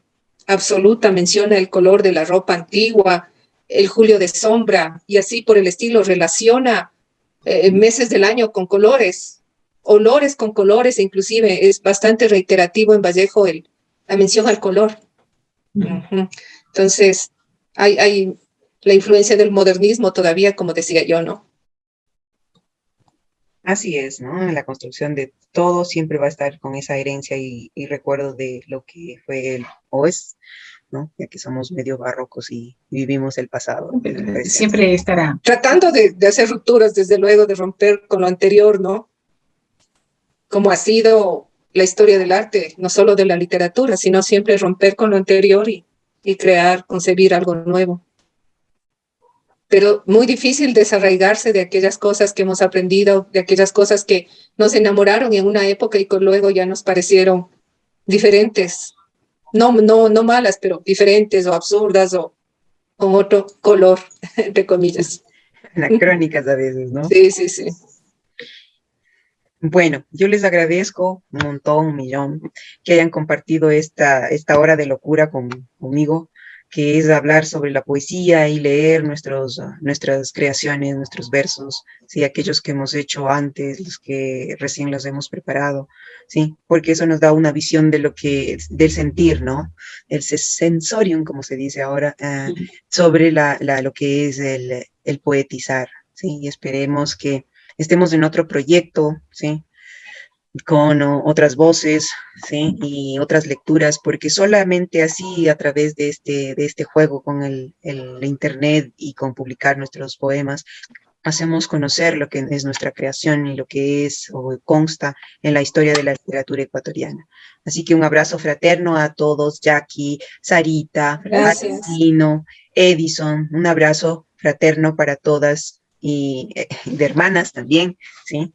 Absoluta menciona el color de la ropa antigua, el julio de sombra, y así por el estilo relaciona meses del año con colores, olores con colores, e inclusive es bastante reiterativo en Vallejo la mención al color. Uh-huh. Entonces, hay la influencia del modernismo todavía, como decía yo, ¿no? Así es, ¿no? En la construcción de todo siempre va a estar con esa herencia y recuerdo de lo que fue o es, ¿no? Ya que somos medio barrocos y vivimos el pasado. Siempre estará. Tratando de hacer rupturas, desde luego, de romper con lo anterior, ¿no? Como ha sido la historia del arte, no solo de la literatura, sino siempre romper con lo anterior y crear, concebir algo nuevo. Pero muy difícil desarraigarse de aquellas cosas que hemos aprendido, de aquellas cosas que nos enamoraron en una época y que luego ya nos parecieron diferentes. No malas, pero diferentes o absurdas o con otro color, entre comillas. Anacrónicas a veces, ¿no? Sí, sí, sí. Bueno, yo les agradezco un montón, un millón, que hayan compartido esta hora de locura conmigo, que es hablar sobre la poesía y leer nuestras creaciones, nuestros versos, ¿sí? Aquellos que hemos hecho antes, los que recién los hemos preparado, ¿sí? Porque eso nos da una visión de del sentir, ¿no? El sensorium, como se dice ahora, sobre lo que es el poetizar, ¿sí? Y esperemos que estemos en otro proyecto, ¿sí? Con otras voces, ¿sí? Y otras lecturas, porque solamente así, a través de este juego con el internet y con publicar nuestros poemas, hacemos conocer lo que es nuestra creación y lo que es o consta en la historia de la literatura ecuatoriana. Así que un abrazo fraterno a todos, Jackie, Sarita, Artino, Edison, un abrazo fraterno para todas y de hermanas también, ¿sí?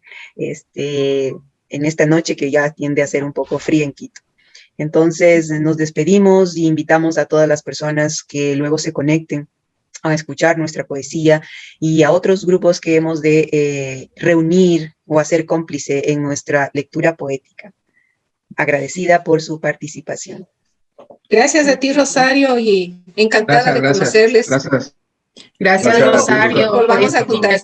En esta noche que ya tiende a ser un poco fría en Quito. Entonces nos despedimos y invitamos a todas las personas que luego se conecten a escuchar nuestra poesía y a otros grupos que hemos de reunir o hacer cómplice en nuestra lectura poética. Agradecida por su participación. Gracias a ti, Rosario, y encantada de conocerles. Gracias, Rosario. Volvamos a juntar.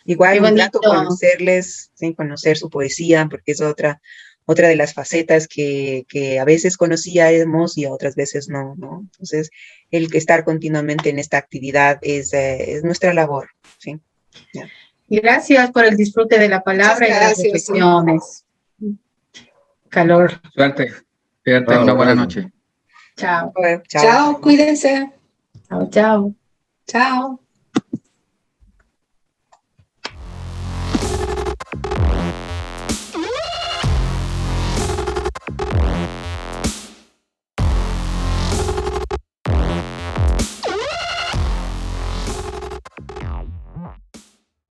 Igual un rato conocerles, ¿sí? Conocer su poesía, porque es otra de las facetas que a veces conocíamos y a otras veces no, ¿no? Entonces, el estar continuamente en esta actividad es nuestra labor, ¿sí? Yeah. Gracias por el disfrute de la palabra y las reflexiones. Calor. Suerte. Una buena noche. Chao. Chao, cuídense. Chao, chao. Chao.